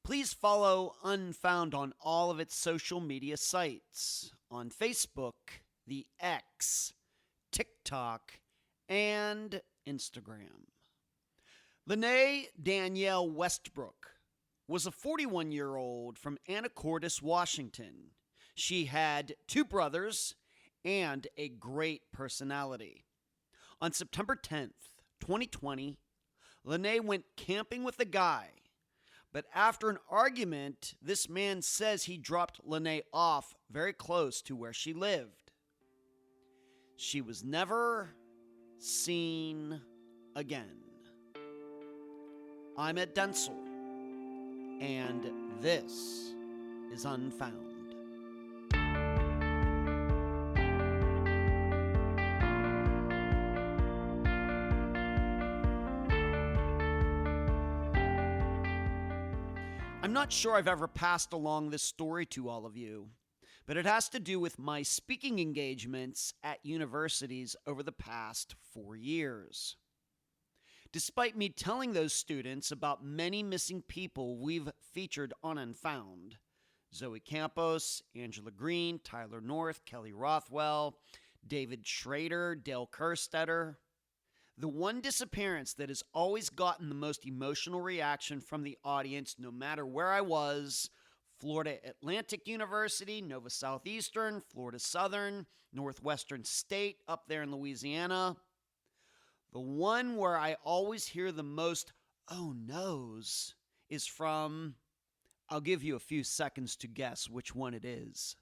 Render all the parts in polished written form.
Please follow Unfound on all of its social media sites on Facebook, the X, TikTok, and Instagram. Laynee Danielle Westbrook was a 41-year-old from Anacortes, Washington. She had 2 brothers and a great personality. On September 10th, 2020, Lenee went camping with a guy. But after an argument, this man says he dropped Lenee off very close to where she lived. She was never seen again. I'm Ed Denzel, and this is Unfound. I'm not sure I've ever passed along this story to all of you, but it has to do with my speaking engagements at universities over the past 4 years. Despite me telling those students about many missing people we've featured on Unfound, Zoe Campos, Angela Green, Tyler North, Kelly Rothwell, David Schrader, Dale Kerstetter, the one disappearance that has always gotten the most emotional reaction from the audience, no matter where I was, Florida Atlantic University, Nova Southeastern, Florida Southern, Northwestern State up there in Louisiana. The one where I always hear the most "oh no's" is from, I'll give you a few seconds to guess which one it is.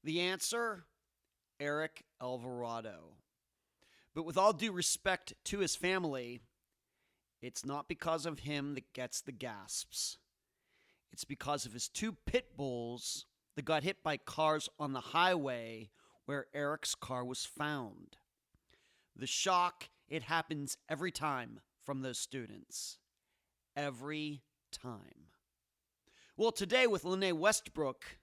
The answer, Eric Alvarado. But with all due respect to his family, it's not because of him that gets the gasps. It's because of his 2 pit bulls that got hit by cars on the highway where Eric's car was found. The shock, it happens every time from those students. Every time. Well, today with Laynee Westbrook,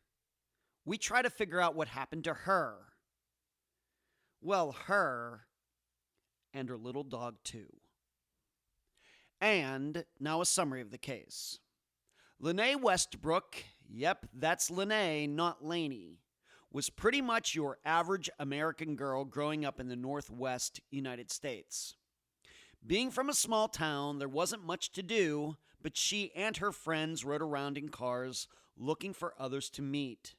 we try to figure out what happened to her. Well, her and her little dog too. And now a summary of the case. Laynee Westbrook, yep, that's Lenee, not Laynee, was pretty much your average American girl growing up in the Northwest United States. Being from a small town, there wasn't much to do, but she and her friends rode around in cars looking for others to meet.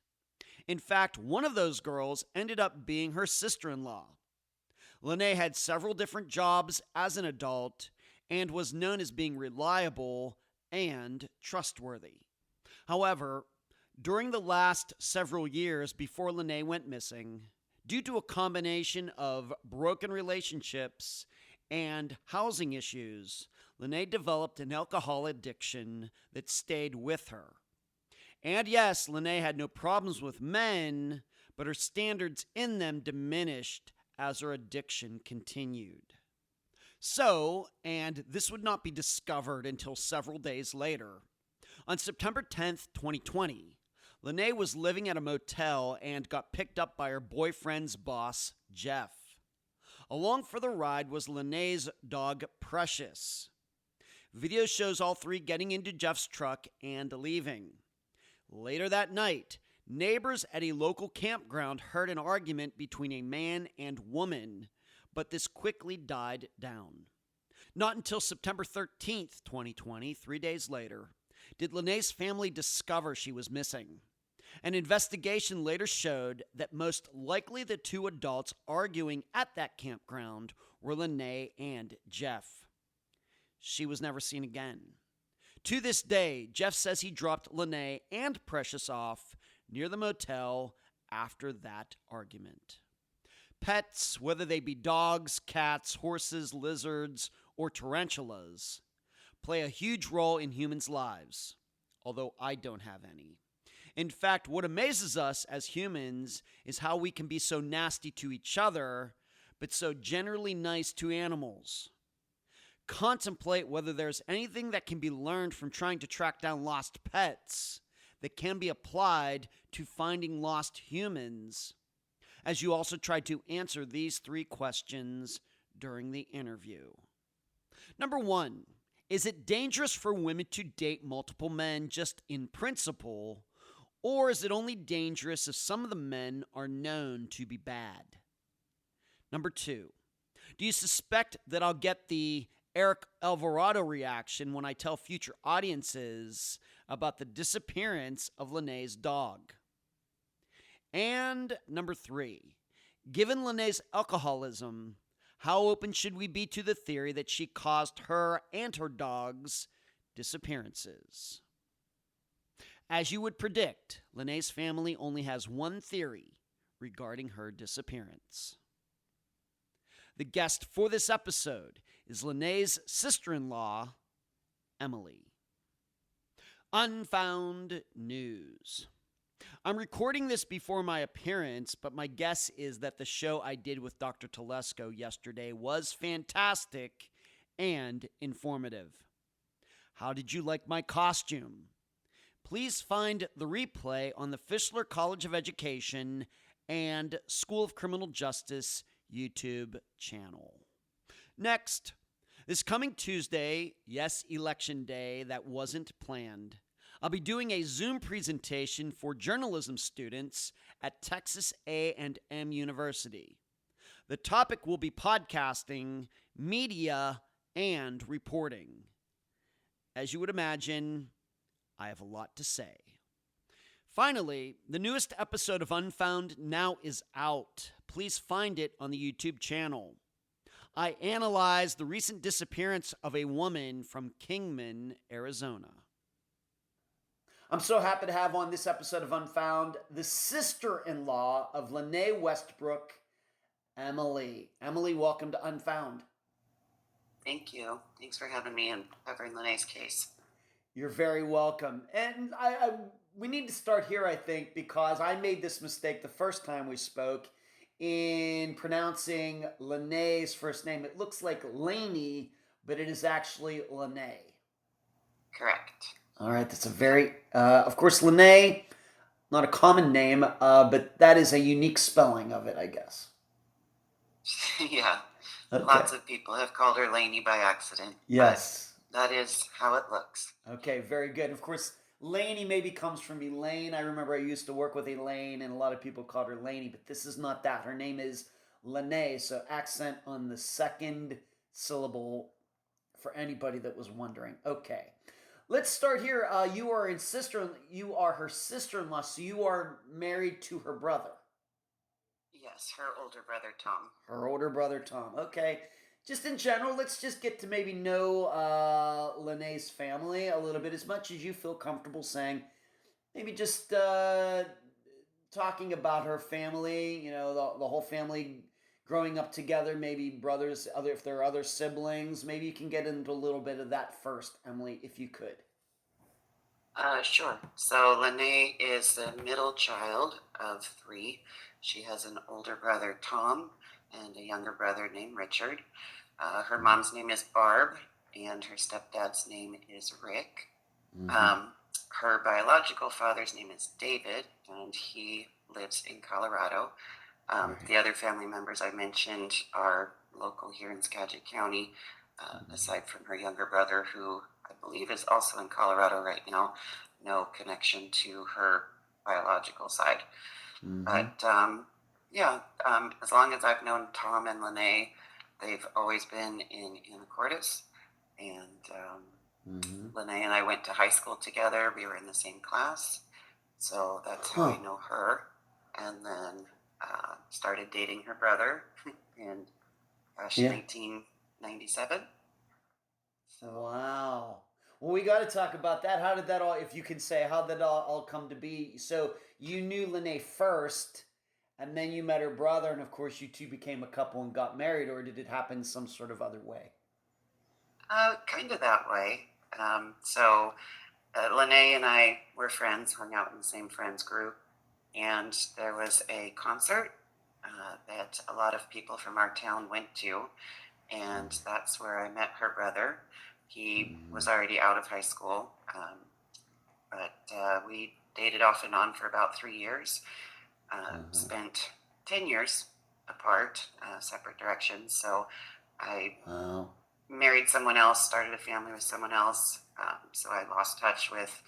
In fact, one of those girls ended up being her sister-in-law. Lenee had several different jobs as an adult and was known as being reliable and trustworthy. However, during the last several years before Lenee went missing, due to a combination of broken relationships and housing issues, Lenee developed an alcohol addiction that stayed with her. And yes, Lenee had no problems with men, but her standards in them diminished as her addiction continued. So, and this would not be discovered until several days later, on September 10th, 2020, Lenee was living at a motel and got picked up by her boyfriend's boss, Jeff. Along for the ride was Lenee's dog, Precious. Video shows all 3 getting into Jeff's truck and leaving. Later that night, neighbors at a local campground heard an argument between a man and woman, but this quickly died down. Not until September 13th, 2020, 3 days later, did Lenee's family discover she was missing. An investigation later showed that most likely the 2 adults arguing at that campground were Lenee and Jeff. She was never seen again. To this day, Jeff says he dropped Lenee and Precious off near the motel after that argument. Pets, whether they be dogs, cats, horses, lizards, or tarantulas, play a huge role in humans' lives, although I don't have any. In fact, what amazes us as humans is how we can be so nasty to each other, but so generally nice to animals. Contemplate whether there's anything that can be learned from trying to track down lost pets that can be applied to finding lost humans, as you also tried to answer these 3 questions during the interview. Number 1, Is it dangerous for women to date multiple men just in principle, or is it only dangerous if some of the men are known to be bad? Number 2, do you suspect that I'll get the Eric Alvarado reaction when I tell future audiences about the disappearance of Lenee's dog? And number 3, given Lenee's alcoholism, how open should we be to the theory that she caused her and her dog's disappearances? As you would predict, Lenee's family only has one theory regarding her disappearance. The guest for this episode is Lenee's sister-in-law, Emily. Unfound News. I'm recording this before my appearance, but my guess is that the show I did with Dr. Telesco yesterday was fantastic and informative. How did you like my costume? Please find the replay on the Fischler College of Education and School of Criminal Justice YouTube channel. Next, this coming Tuesday, yes, Election Day, that wasn't planned, I'll be doing a Zoom presentation for journalism students at Texas A&M University. The topic will be podcasting, media, and reporting. As you would imagine, I have a lot to say. Finally, the newest episode of Unfound now is out. Please find it on the YouTube channel. I analyzed the recent disappearance of a woman from Kingman, Arizona. I'm so happy to have on this episode of Unfound the sister-in-law of Laynee Westbrook, Emily. Emily, welcome to Unfound. Thank you. Thanks for having me and covering Lenee's case. You're very welcome. And we need to start here, I think, because I made this mistake the first time we spoke in pronouncing Lenee's first name. It looks like Laynee, but it is actually Lenee. Correct. All right, that's a very, of course, Lenee, not a common name, but that is a unique spelling of it, I guess. Yeah. Okay. Lots of people have called her Laynee by accident. Yes. That is how it looks. Okay, very good. Of course, Laynee maybe comes from Elaine. I remember I used to work with Elaine, and a lot of people called her Laynee, but this is not that. Her name is Lenee, so accent on the second syllable for anybody that was wondering. Okay, let's start here. You are her sister-in-law, so you are married to her brother. Yes, her older brother, Tom. Her older brother, Tom. Okay. Just in general, let's just get to maybe know Lenee's family a little bit, as much as you feel comfortable saying. Maybe just talking about her family, you know, the whole family growing up together, maybe brothers, if there are other siblings. Maybe you can get into a little bit of that first, Emily, if you could. Sure. So Lenee is the middle child of 3. She has an older brother, Tom, and a younger brother named Richard. Her mom's name is Barb, and her stepdad's name is Rick. Mm-hmm. Her biological father's name is David, and he lives in Colorado. The other family members I mentioned are local here in Skagit County, aside from her younger brother, who I believe is also in Colorado right now. No connection to her biological side. Mm-hmm. But as long as I've known Tom and Lenee, they've always been in Anacortes. And Lenee and I went to high school together. We were in the same class. So that's how I know her. And then started dating her brother in 1997. So, wow. Well, we got to talk about that. How did that all, if you can say, how did that all come to be? So you knew Lenee first, and then you met her brother, and of course you two became a couple and got married, or did it happen some sort of other way? Kind of that way. So Lenee and I were friends, hung out in the same friends group, and there was a concert that a lot of people from our town went to, and that's where I met her brother. He was already out of high school, but we dated off and on for about 3 years, spent 10 years apart, separate directions. So I married someone else, started a family with someone else. So I lost touch with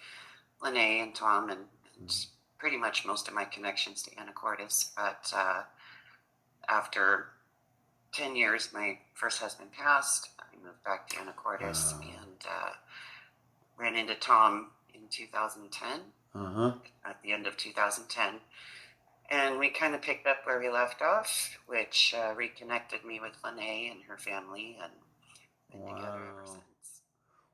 Lenee and Tom and pretty much most of my connections to Anacortes. But after 10 years, my first husband passed. I moved back to Anacortes and ran into Tom in 2010, at the end of 2010. And we kind of picked up where we left off, which reconnected me with Lenee and her family, and been together ever since.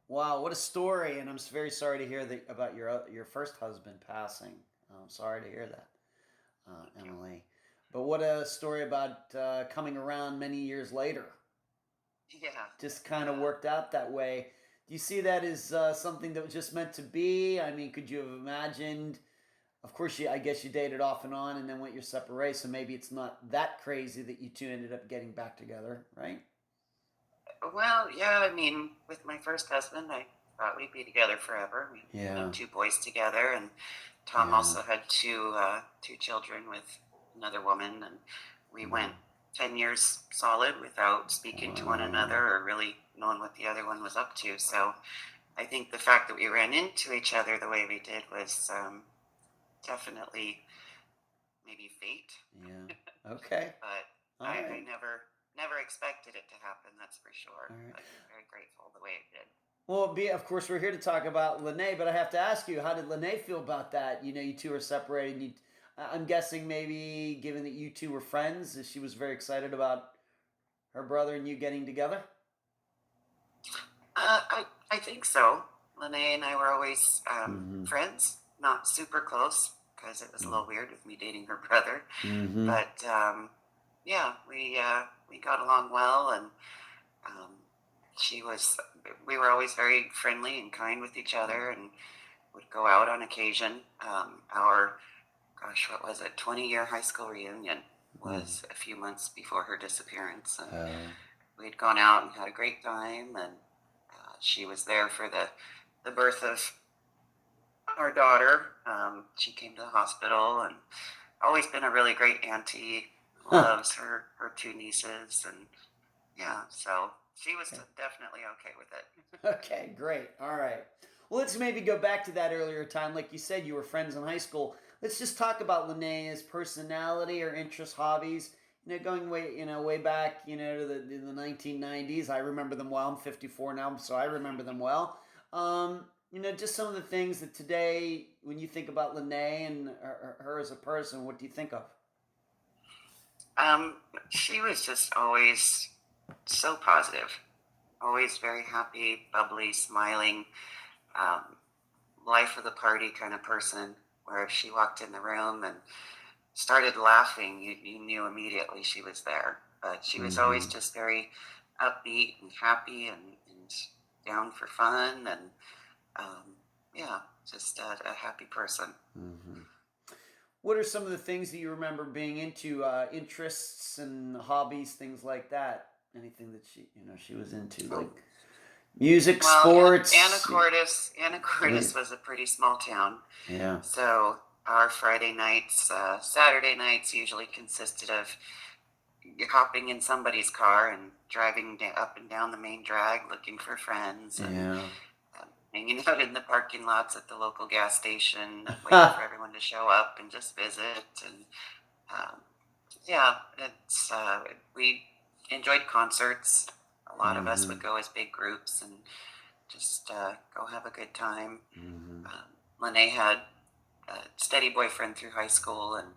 Wow, what a story! And I'm very sorry to hear that about your first husband passing. I'm sorry to hear that, Emily. But what a story about coming around many years later. Yeah. Just kind of worked out that way. Do you see that as something that was just meant to be? I mean, could you have imagined? Of course, I guess you dated off and on and then went your separate ways, so maybe it's not that crazy that you two ended up getting back together, right? Well, yeah, I mean, with my first husband, I thought we'd be together forever. We had 2 boys together, and Tom also had two children with another woman, and we went 10 years solid without speaking to one another or really knowing what the other one was up to. So I think the fact that we ran into each other the way we did was definitely maybe fate. Yeah. Okay. But I never expected it to happen, that's for sure. Right. But I'm very grateful the way it did. Well, of course, we're here to talk about Lenee, but I have to ask you, how did Lenee feel about that? You know, you two are separated. I'm guessing maybe, given that you two were friends, she was very excited about her brother and you getting together? I think so. Lenee and I were always friends, not super close, because it was a little weird with me dating her brother. But yeah, we got along well, and we were always very friendly and kind with each other, and would go out on occasion. Our, what was it, 20-year high school reunion was a few months before her disappearance, and we'd gone out and had a great time, and she was there for the birth of our daughter. She came to the hospital, and always been a really great auntie. Loves her 2 nieces, and yeah, so she was definitely okay with it. Okay, great. All right. Well, let's maybe go back to that earlier time. Like you said, you were friends in high school. Let's just talk about Lenee's personality or interests, hobbies. You know, going way back, to the 1990s. I remember them well. I'm 54 now, so I remember them well. Just some of the things that today, when you think about Lenee and her as a person, what do you think of? She was just always so positive, always very happy, bubbly, smiling, life of the party kind of person, where if she walked in the room and started laughing, you knew immediately she was there. But she was always just very upbeat and happy and down for fun, and just a happy person. What are some of the things that you remember being into, interests and hobbies, things like that? Anything that she was into, like music, sports? Anacortes was a pretty small town. Yeah. So our Friday nights, Saturday nights usually consisted of hopping in somebody's car and driving up and down the main drag looking for friends, and hanging out in the parking lots at the local gas station, waiting for everyone to show up and just visit. And we enjoyed concerts. A lot of us would go as big groups and just go have a good time. Lenee had a steady boyfriend through high school, and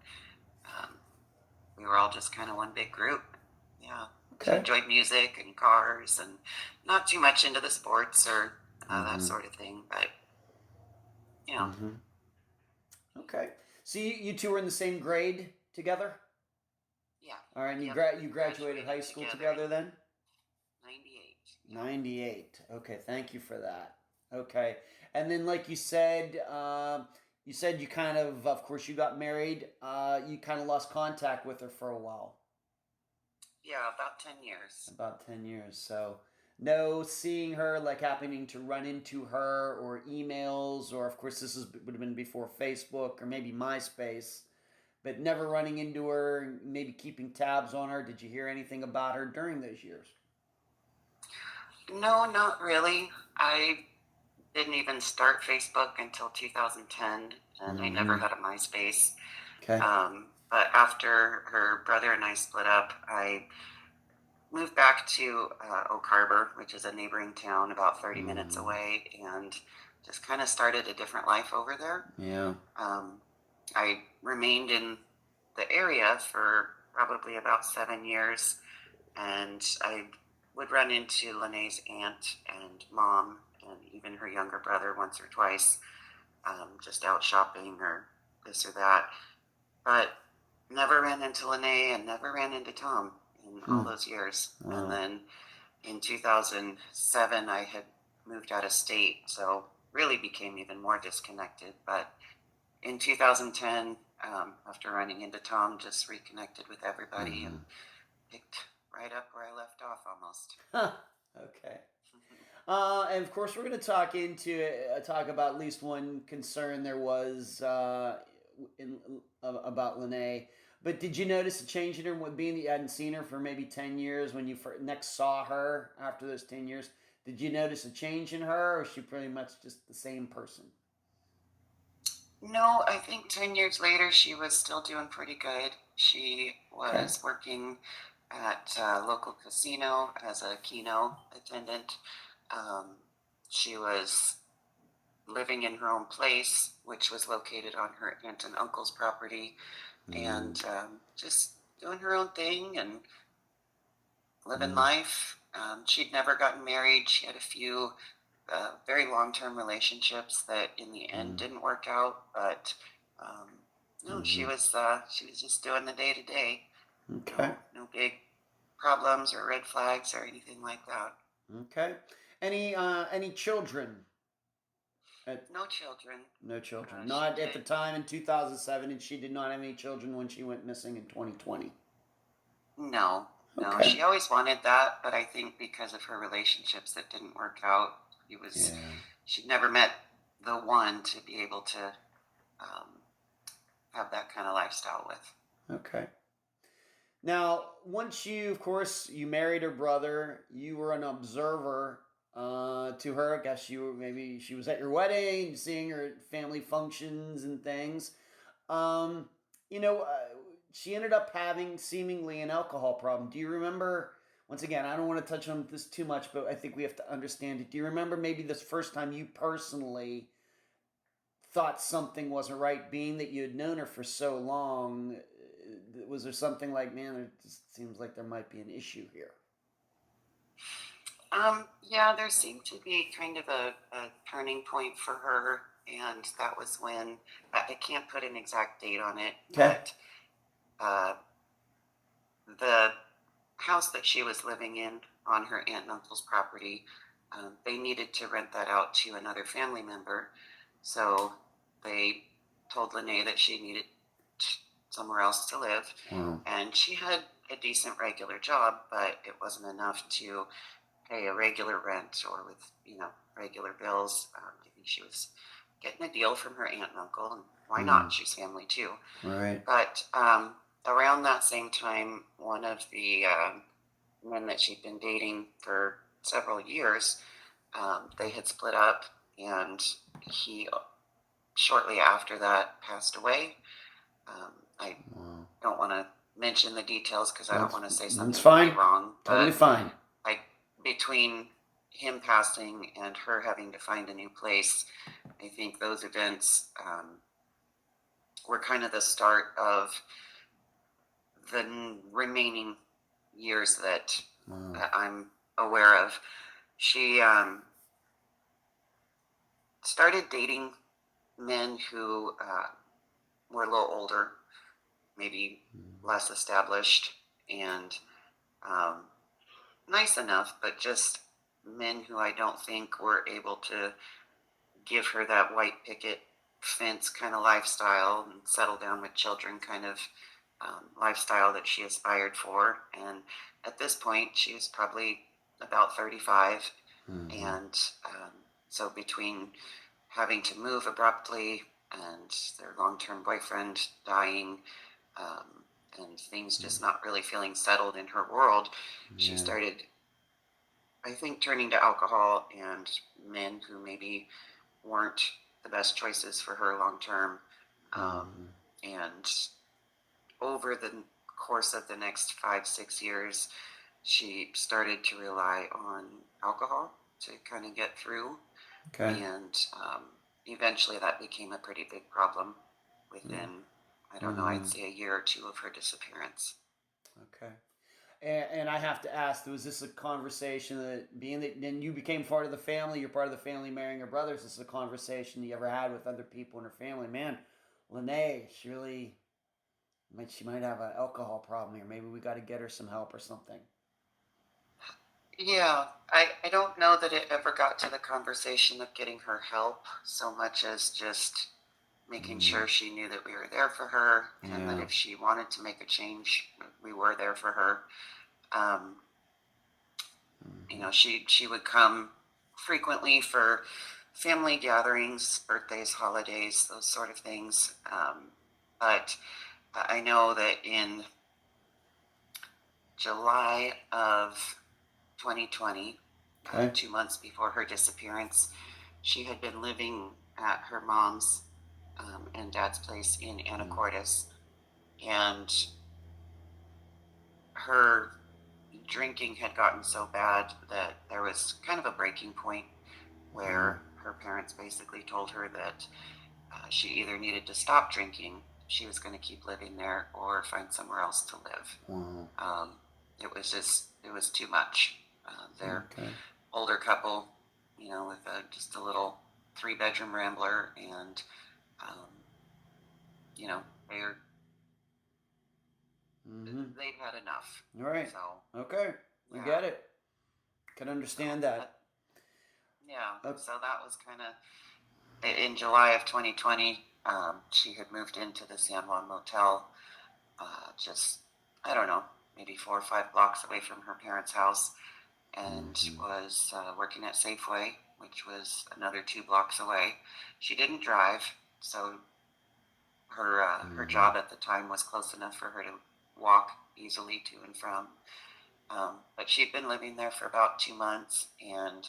we were all just kind of one big group. Yeah. Okay. She enjoyed music and cars, and not too much into the sports or that sort of thing, but Okay. So you two were in the same grade together? Yeah. All right, and you graduated high school together then? 98. 98. Okay, thank you for that. Okay. And then, like you said you kind of course, you got married. You kind of lost contact with her for a while. Yeah, about 10 years. About 10 years. So no seeing her, like happening to run into her, or emails, or of course would have been before Facebook or maybe MySpace, but never running into her, maybe keeping tabs on her. Did you hear anything about her during those years? No, not really. I didn't even start Facebook until 2010, and I never had a MySpace. Okay. But after her brother and I split up, I moved back to Oak Harbor, which is a neighboring town about 30 minutes away, and just kind of started a different life over there. Yeah. I remained in the area for probably about 7 years, and I would run into Lenee's aunt and mom and even her younger brother once or twice, just out shopping or this or that. But never ran into Lenee and never ran into Tom in all those years. Wow. And then in 2007, I had moved out of state, so really became even more disconnected. But in 2010, after running into Tom, just reconnected with everybody and picked right up where I left off almost. Huh. Okay. And of course, we're going to talk about at least one concern there was about Lenee. But did you notice a change in her, being that you hadn't seen her for maybe 10 years when you next saw her after those 10 years? Did you notice a change in her, or is she pretty much just the same person? No, I think 10 years later, she was still doing pretty good. She was working at a local casino as a keno attendant. She was living in her own place, which was located on her aunt and uncle's property, and just doing her own thing and living life. She'd never gotten married. She had a few very long-term relationships that in the end didn't work out, but no, she was just doing the day-to-day. Okay. No big problems or red flags or anything like that. Okay. Any children? No children. No children. Not at the time in 2007, and she did not have any children when she went missing in 2020. No, no. Okay. She always wanted that, but I think because of her relationships that didn't work out, she'd never met the one to be able to have that kind of lifestyle with. Okay. Now, once of course, you married her brother, you were an observer to her. I guess maybe she was at your wedding, seeing her at family functions and things. Um, you know, uh, she ended up having seemingly an alcohol problem. Do you remember? Once again, I don't want to touch on this too much, but I think we have to understand it. Do you remember maybe this first time you personally thought something wasn't right, being that you had known her for so long? Was there something like, man, it just seems like there might be an issue here? Yeah, there seemed to be kind of a turning point for her, and that was when I can't put an exact date on it, but the house that she was living in on her aunt and uncle's property, they needed to rent that out to another family member, so they told Lenee that she needed somewhere else to live, and she had a decent regular job, but it wasn't enough to pay a regular rent or with regular bills. I think she was getting a deal from her aunt and uncle, and why not? She's family too. Right. But around that same time, one of the men that she'd been dating for several years, they had split up, and he shortly after that passed away. I don't want to mention the details because I don't want to say something really wrong. Totally fine. Between him passing and her having to find a new place, I think those events were kind of the start of the remaining years that I'm aware of. She started dating men who were a little older, maybe less established, and nice enough, but just men who I don't think were able to give her that white picket fence kind of lifestyle and settle down with children kind of lifestyle that she aspired for. And at this point, she was probably about 35. And so between having to move abruptly and their long-term boyfriend dying, and things just not really feeling settled in her world, she started I think turning to alcohol and men who maybe weren't the best choices for her long term. And over the course of the next 5-6 years, she started to rely on alcohol to kind of get through. Okay. And eventually that became a pretty big problem within, I don't know, I'd say a year or two of her disappearance. Okay. And I have to ask, was this a conversation that, being that then you became part of the family, you're part of the family marrying her brothers, this is a conversation you ever had with other people in her family? Man, Lenee, she might have an alcohol problem here. Maybe we got to get her some help or something. Yeah, I don't know that it ever got to the conversation of getting her help so much as just making sure she knew that we were there for her, and that if she wanted to make a change, we were there for her. You know, she would come frequently for family gatherings, birthdays, holidays, those sort of things. But I know that in July of 2020, 2 months before her disappearance, she had been living at her mom's and dad's place in Anacortes, and her drinking had gotten so bad that there was kind of a breaking point where her parents basically told her that she either needed to stop drinking, she was going to keep living there, or find somewhere else to live. It was too much. They're older couple, you know, with just a little 3-bedroom rambler, and you know, they'd had enough. Right. So okay, I get it. Can understand that. Yeah. So that was kind of in July of 2020. She had moved into the San Juan Motel, just, I don't know, maybe 4 or 5 blocks away from her parents' house, and was working at Safeway, which was another 2 blocks away. She didn't drive, so her job at the time was close enough for her to walk easily to and from. But she'd been living there for about 2 months and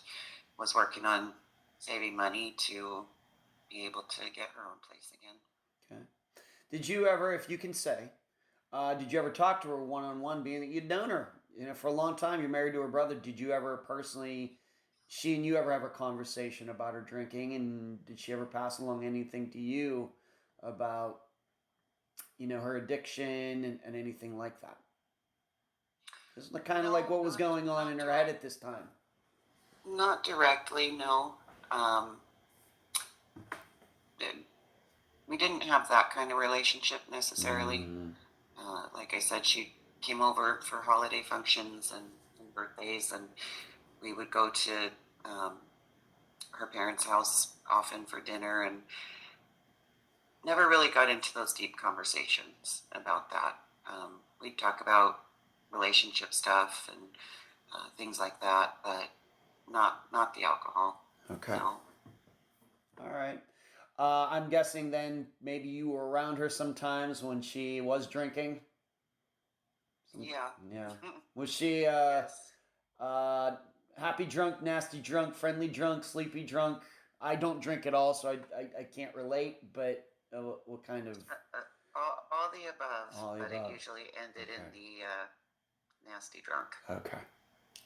was working on saving money to be able to get her own place again. Okay. Did you ever, if you can say, did you ever talk to her one-on-one, being that you'd known her, you know, for a long time, you're married to her brother? Did you ever personally, she and you ever have a conversation about her drinking, and did she ever pass along anything to you about, you know, her addiction and anything like that? This is kind of like what was going on in her head at this time. Not directly, no. We didn't have that kind of relationship necessarily. Like I said, she came over for holiday functions and birthdays, and we would go to her parents' house often for dinner, and never really got into those deep conversations about that. We'd talk about relationship stuff and things like that, but not the alcohol. Okay. No. All right. I'm guessing then maybe you were around her sometimes when she was drinking. Yeah. Yeah. Was she Yes. happy drunk, nasty drunk, friendly drunk, sleepy drunk? I don't drink at all, so I can't relate. But what kind of? All the above, All the but above. it usually ended in the nasty drunk. Okay.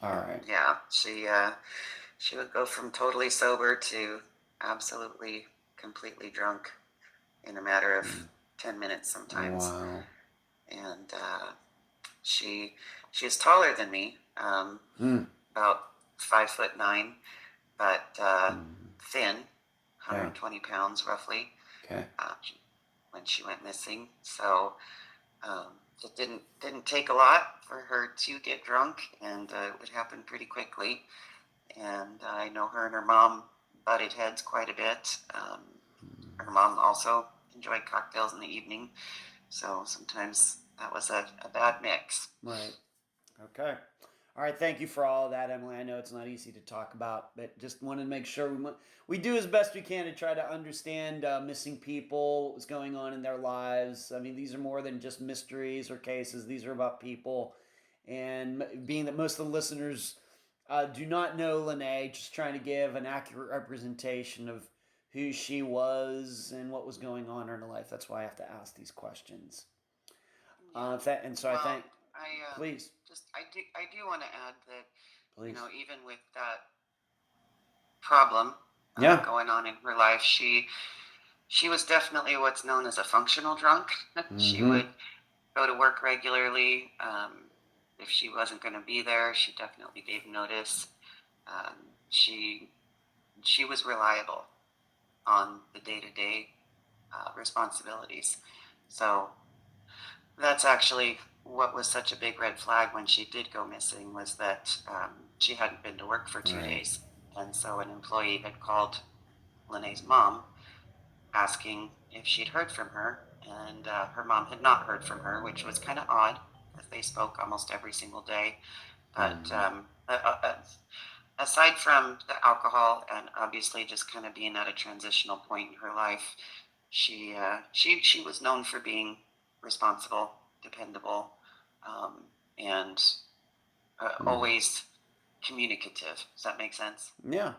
All right. Yeah, she would go from totally sober to absolutely, completely drunk in a matter of 10 minutes sometimes. Wow. And she is taller than me, about 5'9", but thin, 120 pounds roughly. Okay. When she went missing, so it didn't take a lot for her to get drunk, and it would happen pretty quickly. And I know her and her mom butted heads quite a bit. Her mom also enjoyed cocktails in the evening, so sometimes that was a bad mix. Right. Okay. All right. Thank you for all of that, Emily. I know it's not easy to talk about, but just wanted to make sure we do as best we can to try to understand missing people, what was going on in their lives. I mean, these are more than just mysteries or cases. These are about people. And being that most of the listeners do not know Lenee, just trying to give an accurate representation of who she was and what was going on in her life. That's why I have to ask these questions. Yeah. And so I Well, think, I please, just I do want to add that please. even with that problem Yeah. going on in her life, she was definitely what's known as a functional drunk. She Mm-hmm. would go to work regularly. If she wasn't going to be there, she definitely gave notice. Um, she she was reliable on the day-to-day responsibilities. So that's actually what was such a big red flag when she did go missing, was that she hadn't been to work for 2 days. And so an employee had called Lenee's mom asking if she'd heard from her. And her mom had not heard from her, which was kind of odd because they spoke almost every single day. But aside from the alcohol and obviously just kind of being at a transitional point in her life, she was known for being responsible, dependable, and always communicative. Does that make sense? Yeah.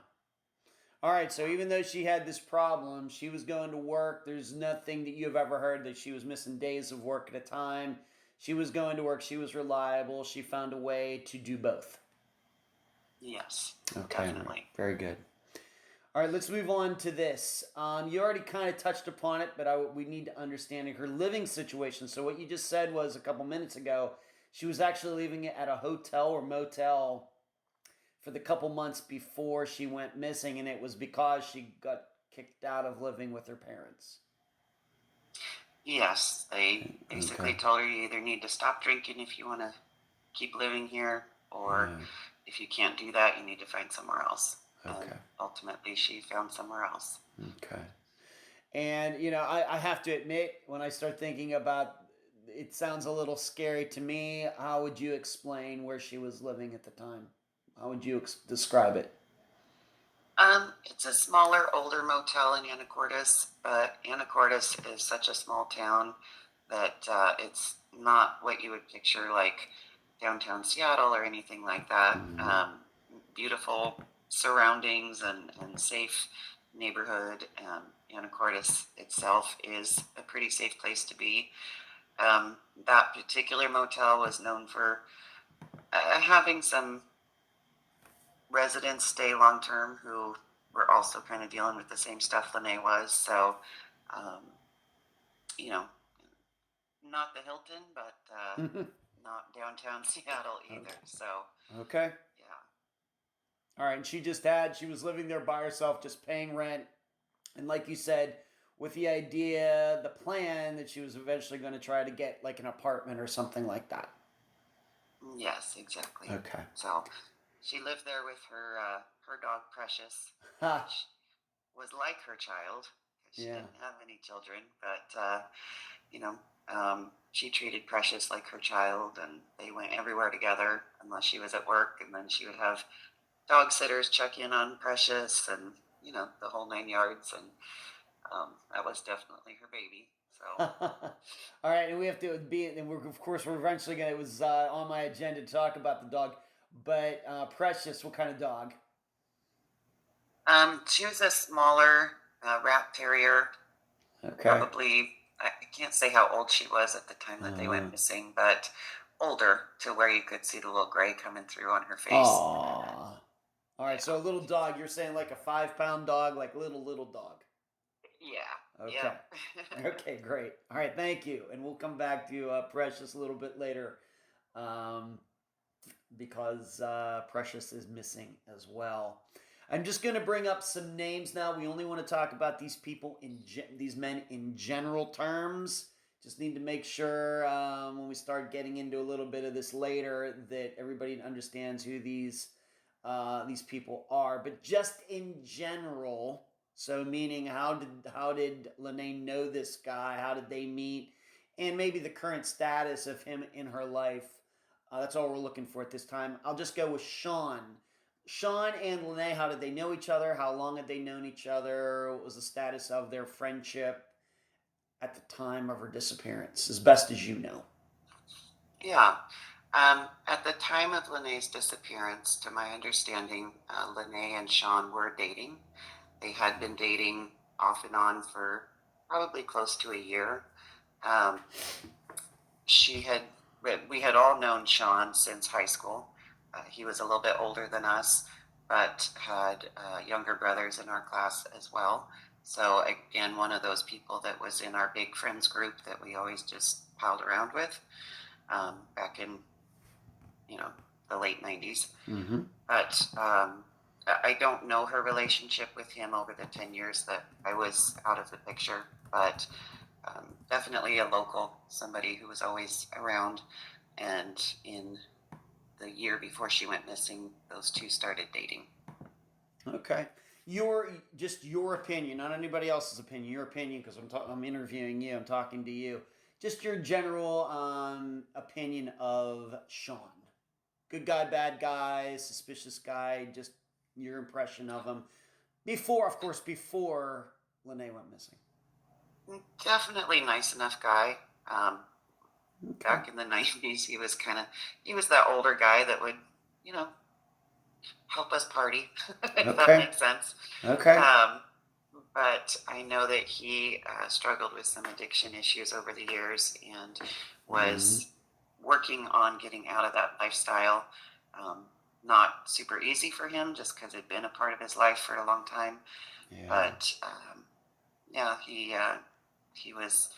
All right. So even though she had this problem, she was going to work. There's nothing that you've ever heard that she was missing days of work at a time. She was going to work. She was reliable. She found a way to do both. Yes, Okay. definitely. Very good. All right, let's move on to this. You already kind of touched upon it, but we need to understand her living situation. So what you just said was a couple minutes ago, she was actually living at a hotel or motel for the couple months before she went missing, and it was because she got kicked out of living with her parents. Yes, they basically told her you either need to stop drinking if you want to keep living here, or if you can't do that, you need to find somewhere else. Okay. And ultimately, she found somewhere else. Okay. And, I have to admit, when I start thinking about it, sounds a little scary to me. How would you explain where she was living at the time? How would you describe it? It's a smaller, older motel in Anacortes, but Anacortes is such a small town that it's not what you would picture like downtown Seattle or anything like that. Beautiful surroundings and safe neighborhood. Anacortes itself is a pretty safe place to be. That particular motel was known for having some residents stay long term who were also kind of dealing with the same stuff Lenee was. So, not the Hilton, but not downtown Seattle either. Okay. So, okay. Yeah. All right. And she was living there by herself, just paying rent. And like you said, with the plan that she was eventually going to try to get like an apartment or something like that. Yes, exactly. Okay. So she lived there with her dog Precious, which was like her child. She didn't have any children, but she treated Precious like her child, and they went everywhere together unless she was at work, and then she would have dog sitters check in on Precious, and the whole 9 yards, and that was definitely her baby. So. All right, and we have to and we're eventually gonna. It was on my agenda to talk about the dog, but Precious, what kind of dog? She was a smaller rat terrier. Okay. Probably, I can't say how old she was at the time that they went missing, but older, to where you could see the little gray coming through on her face. Aww. All right, so a little dog. You're saying like a 5-pound dog, like little dog. Yeah. Okay. Yeah. Okay, great. All right, thank you. And we'll come back to Precious a little bit later, because Precious is missing as well. I'm just going to bring up some names now. We only want to talk about these people these men in general terms. Just need to make sure when we start getting into a little bit of this later that everybody understands who these people are. But just in general, so meaning how did Lenee know this guy? How did they meet? And maybe the current status of him in her life. That's all we're looking for at this time. I'll just go with Sean. Sean and Lenee, how did they know each other? How long had they known each other? What was the status of their friendship at the time of her disappearance, as best as you know? Yeah. At the time of Lenee's disappearance, to my understanding, Lenee and Sean were dating. They had been dating off and on for probably close to a year. Um, she had we had all known Sean since high school. He was a little bit older than us, but had younger brothers in our class as well. So again, one of those people that was in our big friends group that we always just palled around with back in the late 90s. Mm-hmm. But I don't know her relationship with him over the 10 years that I was out of the picture, but definitely a local, somebody who was always around. And in the year before she went missing, those two started dating. Okay. Your opinion, not anybody else's opinion. Your opinion, because I'm interviewing you. I'm talking to you. Just your general opinion of Sean. Good guy, bad guy, suspicious guy. Just your impression of him before Lenee went missing. Definitely nice enough guy. Okay. Back in the 90s, he was that older guy that would, help us party, if that makes sense. Okay. But I know that he struggled with some addiction issues over the years and was working on getting out of that lifestyle. Not super easy for him just because it'd been a part of his life for a long time. Yeah. But he was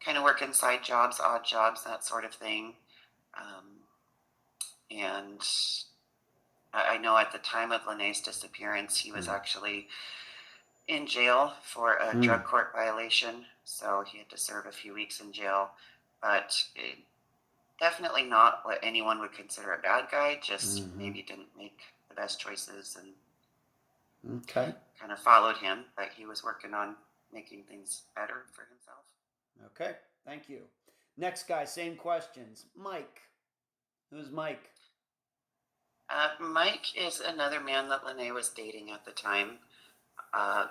kind of working side jobs, odd jobs, that sort of thing. And I know at the time of Lenee's disappearance, he was actually in jail for a drug court violation. So he had to serve a few weeks in jail. But definitely not what anyone would consider a bad guy, just maybe didn't make the best choices and kind of followed him. But he was working on making things better for himself. Okay, thank you. Next guy, same questions. Mike. Who's Mike? Mike is another man that Lenee was dating at the time.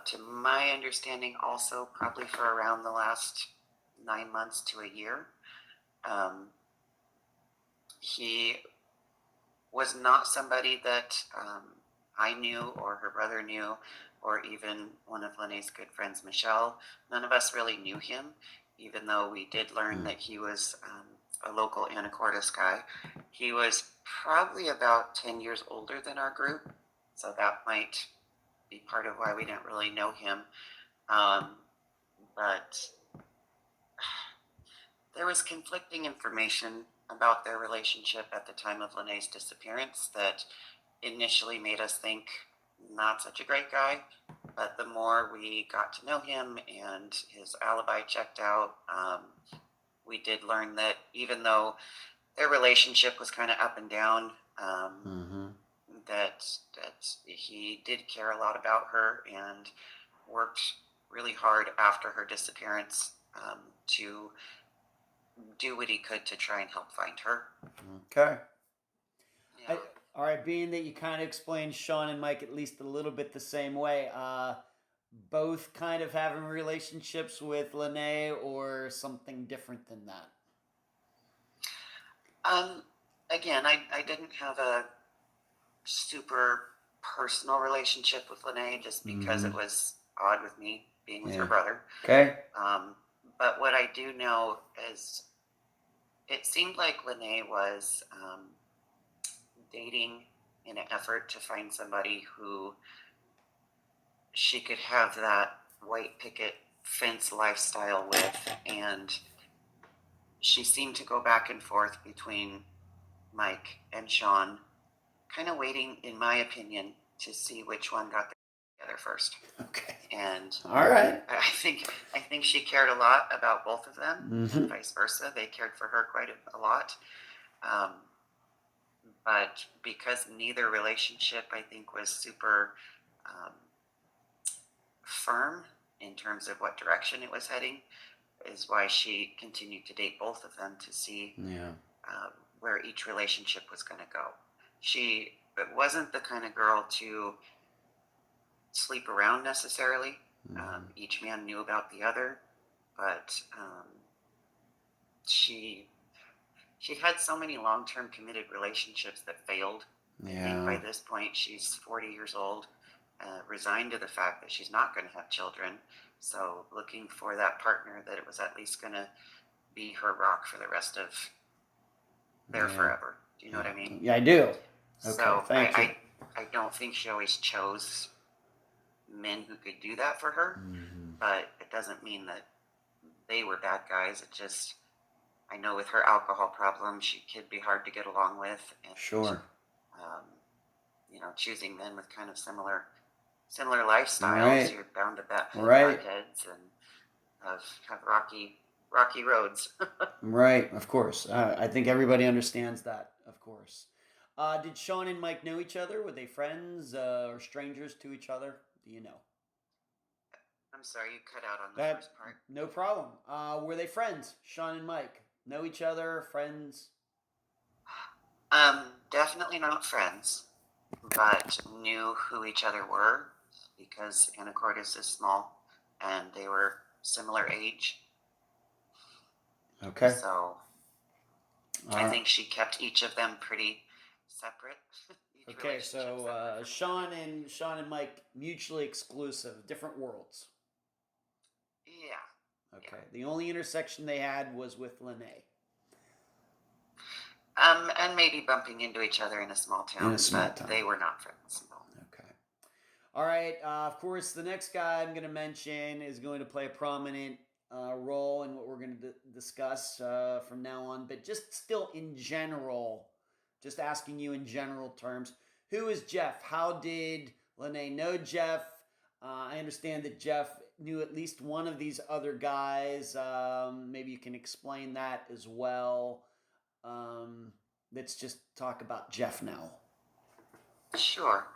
To my understanding, also probably for around the last 9 months to a year. He was not somebody that I knew or her brother knew, or even one of Lenee's good friends, Michelle. None of us really knew him, even though we did learn that he was a local Anacortes guy. He was probably about 10 years older than our group, so that might be part of why we didn't really know him. But there was conflicting information about their relationship at the time of Lenee's disappearance that initially made us think not such a great guy. But the more we got to know him and his alibi checked out, we did learn that even though their relationship was kind of up and down, that he did care a lot about her and worked really hard after her disappearance to do what he could to try and help find her. Okay. Yeah. All right, being that you kind of explained Sean and Mike at least a little bit the same way, both kind of having relationships with Lenee or something different than that? Again, I didn't have a super personal relationship with Lenee just because it was odd with me being with her brother. Okay. But what I do know is it seemed like Lenee was dating in an effort to find somebody who she could have that white picket fence lifestyle with, and she seemed to go back and forth between Mike and Sean, kind of waiting, in my opinion, to see which one got together first. Okay. And all right, I think she cared a lot about both of them, and vice versa. They cared for her quite a lot. But because neither relationship, I think, was super firm in terms of what direction it was heading, is why she continued to date both of them to see where each relationship was going to go. She wasn't the kind of girl to sleep around necessarily. Each man knew about the other, but she she had so many long-term committed relationships that failed. I think by this point she's 40 years old, resigned to the fact that she's not going to have children. So looking for that partner that it was at least going to be her rock for the rest of their forever. Do you know what I mean? Yeah, I do. Okay, so thank you. I don't think she always chose men who could do that for her, but it doesn't mean that they were bad guys. It just, I know with her alcohol problem, she could be hard to get along with. And, sure. Choosing men with kind of similar lifestyles, you're bound to butt heads and have rocky roads. Right, of course. I think everybody understands that, of course. Did Sean and Mike know each other? Were they friends or strangers to each other? Do you know? I'm sorry, you cut out on the first part. No problem. Were they friends, Sean and Mike? Know each other, friends? Definitely not friends, but knew who each other were because Anacortes is small and they were similar age. Okay. So I think she kept each of them pretty separate. Okay, so Sean and Mike mutually exclusive, different worlds. Yeah. Okay. Yeah. The only intersection they had was with Lenee. And maybe bumping into each other in a small town. But they were not friends. No. Okay. All right. Of course, the next guy I'm going to mention is going to play a prominent role in what we're going to discuss from now on. But just still in general, just asking you in general terms, who is Jeff? How did Lenee know Jeff? I understand that Jeff knew at least one of these other guys. Maybe you can explain that as well. Let's just talk about Jeff now. Sure.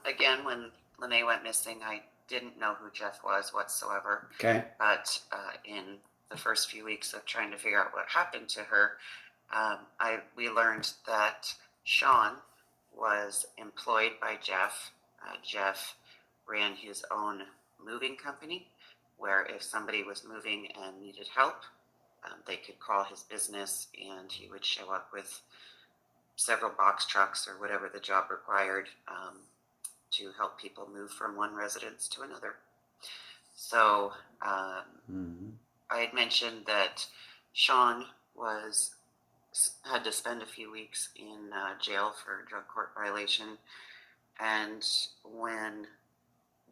Again, when Lenee went missing, I didn't know who Jeff was whatsoever. Okay. But in the first few weeks of trying to figure out what happened to her, we learned that Sean was employed by Jeff. Jeff ran his own moving company where if somebody was moving and needed help, they could call his business and he would show up with several box trucks or whatever the job required to help people move from one residence to another. So I had mentioned that Sean had to spend a few weeks in jail for a drug court violation. And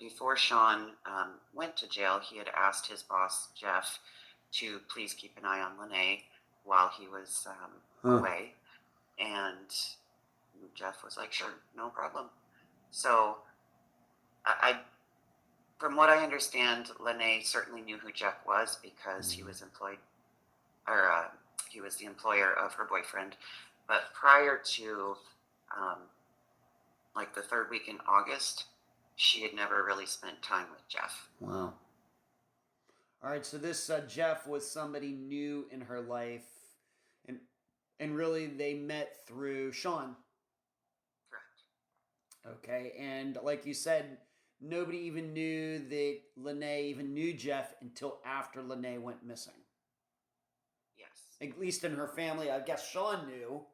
before Sean went to jail, he had asked his boss, Jeff, to please keep an eye on Lenee while he was away. And Jeff was like, sure, no problem. So from what I understand, Lenee certainly knew who Jeff was because he was employed, or he was the employer of her boyfriend. But prior to like the third week in August, she had never really spent time with Jeff. Wow. All right, so this Jeff was somebody new in her life, and really they met through Sean. Correct. Okay, and like you said, nobody even knew that Lenee even knew Jeff until after Lenee went missing. Yes. At least in her family, I guess Sean knew,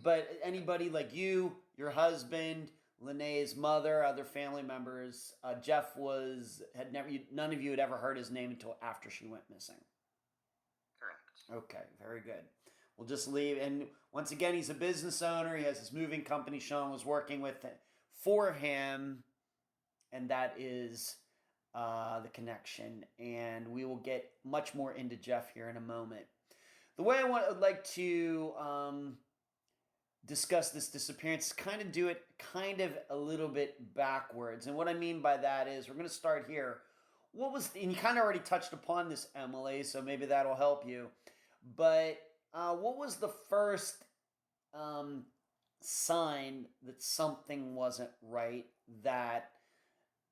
but anybody like you, your husband, Lenee's mother, other family members, Jeff none of you had ever heard his name until after she went missing. Correct. Okay, very good. We'll just leave. And once again, he's a business owner. He has his moving company Sean was working with for him. And that is the connection. And we will get much more into Jeff here in a moment. The way I would like to discuss this disappearance is kind of do it kind of a little bit backwards. And what I mean by that is we're going to start here. And you kind of already touched upon this, Emily, so maybe that'll help you. But what was the first sign that something wasn't right, that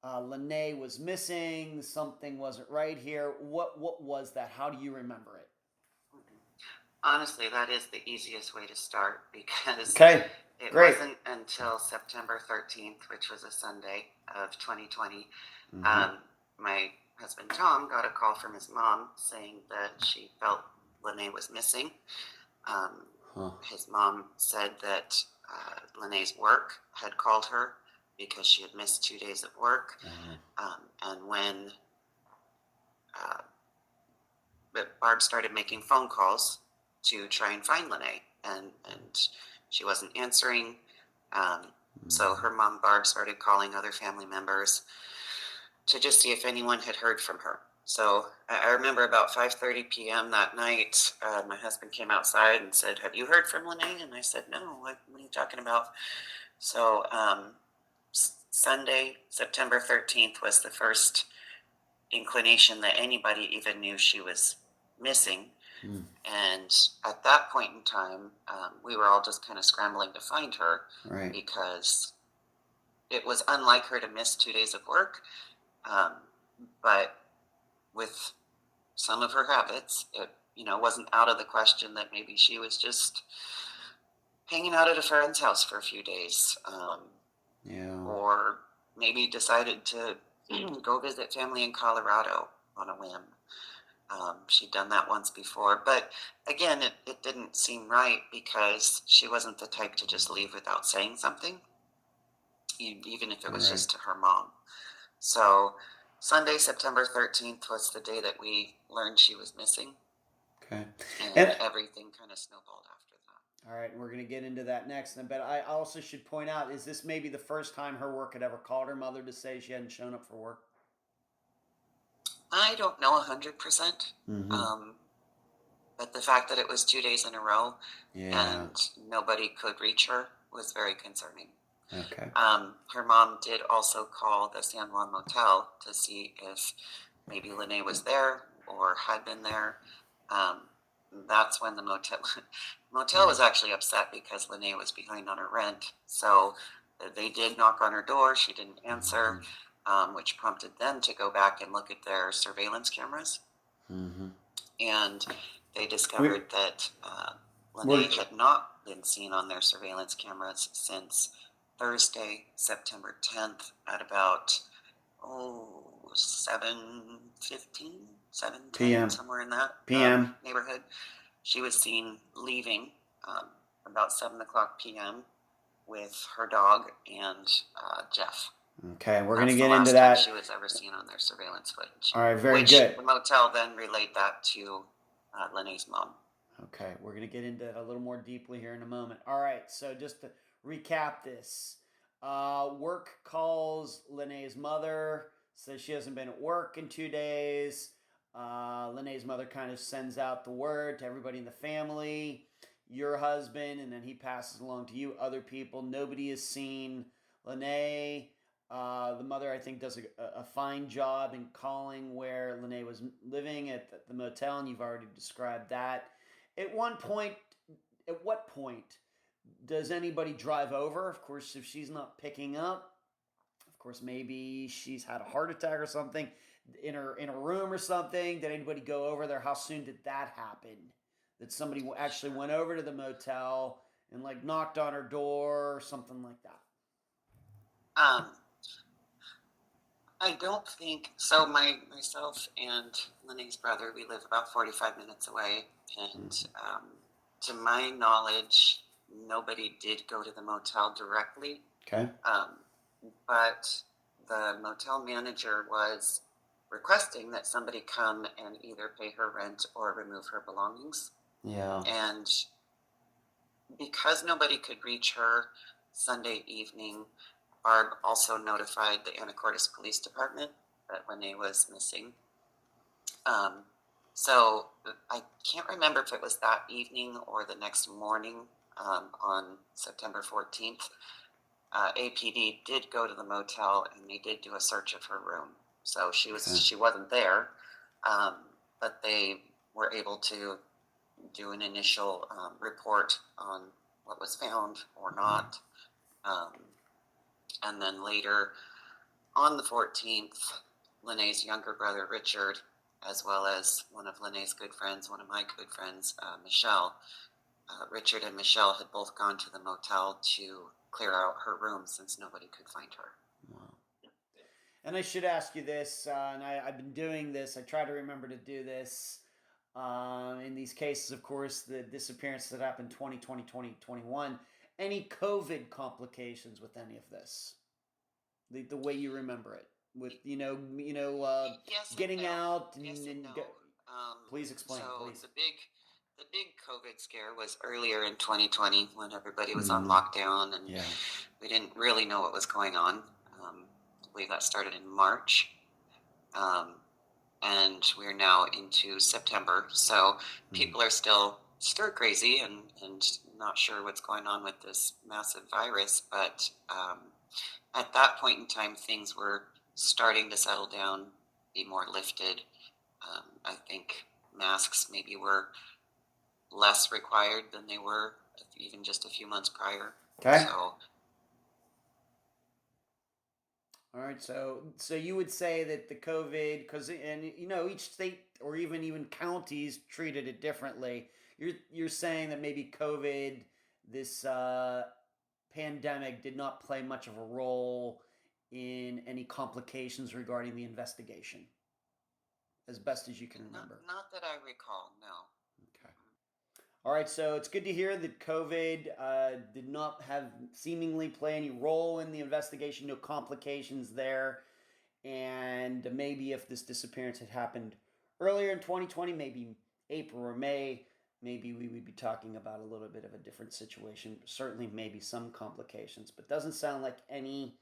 Lenee was missing, something wasn't right here? What was that? How do you remember it? Honestly, that is the easiest way to start because it wasn't until September 13th, which was a Sunday of 2020, my husband Tom got a call from his mom saying that she felt Lenee was missing. His mom said that Lenee's work had called her because she had missed 2 days of work. And when Barb started making phone calls to try and find Lenee, and she wasn't answering. So her mom, Barb, started calling other family members to just see if anyone had heard from her. So I remember about 5:30 p.m. that night, my husband came outside and said, "Have you heard from Lenee?" And I said, "No, what are you talking about?" So Sunday, September 13th was the first inclination that anybody even knew she was missing. And at that point in time, we were all just kind of scrambling to find her, because it was unlike her to miss 2 days of work. But with some of her habits, it wasn't out of the question that maybe she was just hanging out at a friend's house for a few days, or maybe decided to go visit family in Colorado on a whim. She'd done that once before, but again, it didn't seem right because she wasn't the type to just leave without saying something, even if it was just to her mom. So Sunday, September 13th was the day that we learned she was missing. Okay. And everything kind of snowballed after that. All right, and we're going to get into that next. But I also should point out, is this maybe the first time her work had ever called her mother to say she hadn't shown up for work? I don't know 100%. But the fact that it was 2 days in a row and nobody could reach her was very concerning. Okay. Her mom did also call the San Juan Motel to see if maybe Lenee was there or had been there. That's when the motel was actually upset because Lenee was behind on her rent. So they did knock on her door. She didn't answer, which prompted them to go back and look at their surveillance cameras. And they discovered that Lenee had not been seen on their surveillance cameras since Thursday, September 10th at about 7:15, 7:10 p.m. somewhere in that neighborhood. She was seen leaving about 7 o'clock p.m. with her dog and Jeff. Okay, we're going to get into that. She was ever seen on their surveillance footage. All right, very good. The motel then relayed that to Lenee's mom. Okay, we're going to get into it a little more deeply here in a moment. All right, so just to recap this. Work calls Lenee's mother, says she hasn't been at work in 2 days. Lenee's mother kind of sends out the word to everybody in the family, your husband, and then he passes along to you, other people. Nobody has seen Lenee. The mother, I think, does a fine job in calling where Lenee was living at the motel, and you've already described that. At what point does anybody drive over? Of course, if she's not picking up, of course, maybe she's had a heart attack or something in her room or something. Did anybody go over there? How soon did that happen? That somebody actually went over to the motel and knocked on her door or something like that? I don't think so. Myself and Lenee's brother, we live about 45 minutes away, and to my knowledge, nobody did go to the motel directly. Okay. But the motel manager was requesting that somebody come and either pay her rent or remove her belongings. Yeah. And because nobody could reach her Sunday evening, Barb also notified the Anacortes Police Department that Lenee was missing. So I can't remember if it was that evening or the next morning on September 14th. APD did go to the motel and they did do a search of her room. So she wasn't there, but they were able to do an initial report on what was found or not. And then later on the 14th, Lenee's younger brother, Richard, as well as one of Lenee's good friends, one of my good friends, Michelle, Richard and Michelle had both gone to the motel to clear out her room since nobody could find her. Wow. And I should ask you this, and I've been doing this. I try to remember to do this. In these cases, of course, the disappearance that happened 2020, 2021. Any COVID complications with any of this? The way you remember it, with Yes and getting no. out Yes and no. please explain, So please. the big COVID scare was earlier in 2020 when everybody was on Mm, lockdown and yeah. we didn't really know what was going on. I believe that started in March. Um, and we're now into September. So people are still stir crazy and not sure what's going on with this massive virus. But at that point in time, things were starting to settle down, be more lifted. I think masks maybe were less required than they were even just a few months prior. Okay. So All right, so you would say that the COVID, because each state or even counties treated it differently. You're saying that maybe COVID, this pandemic, did not play much of a role in any complications regarding the investigation, as best as you can remember. not that I recall, no. Okay. All right, so it's good to hear that COVID did not have seemingly play any role in the investigation, no complications there. And maybe if this disappearance had happened earlier in 2020, maybe April or May, maybe we would be talking about a little bit of a different situation. Certainly, maybe some complications, but doesn't sound like any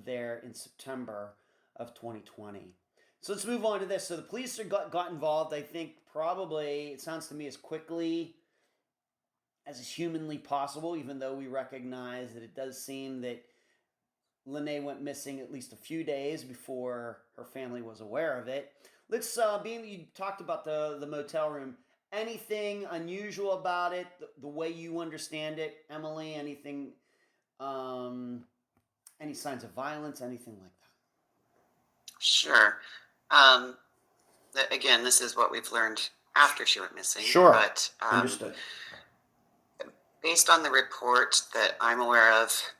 there in September of 2020. So let's move on to this. So the police got involved, I think, probably, it sounds to me, as quickly as is humanly possible, even though we recognize that it does seem that Lenee went missing at least a few days before her family was aware of it. Let's, being that you talked about the motel room, anything unusual about it, the way you understand it, Emily, anything, any signs of violence, anything like that? Sure. Again, this is what we've learned after she went missing. Sure. But Understood. based on the report that I'm aware of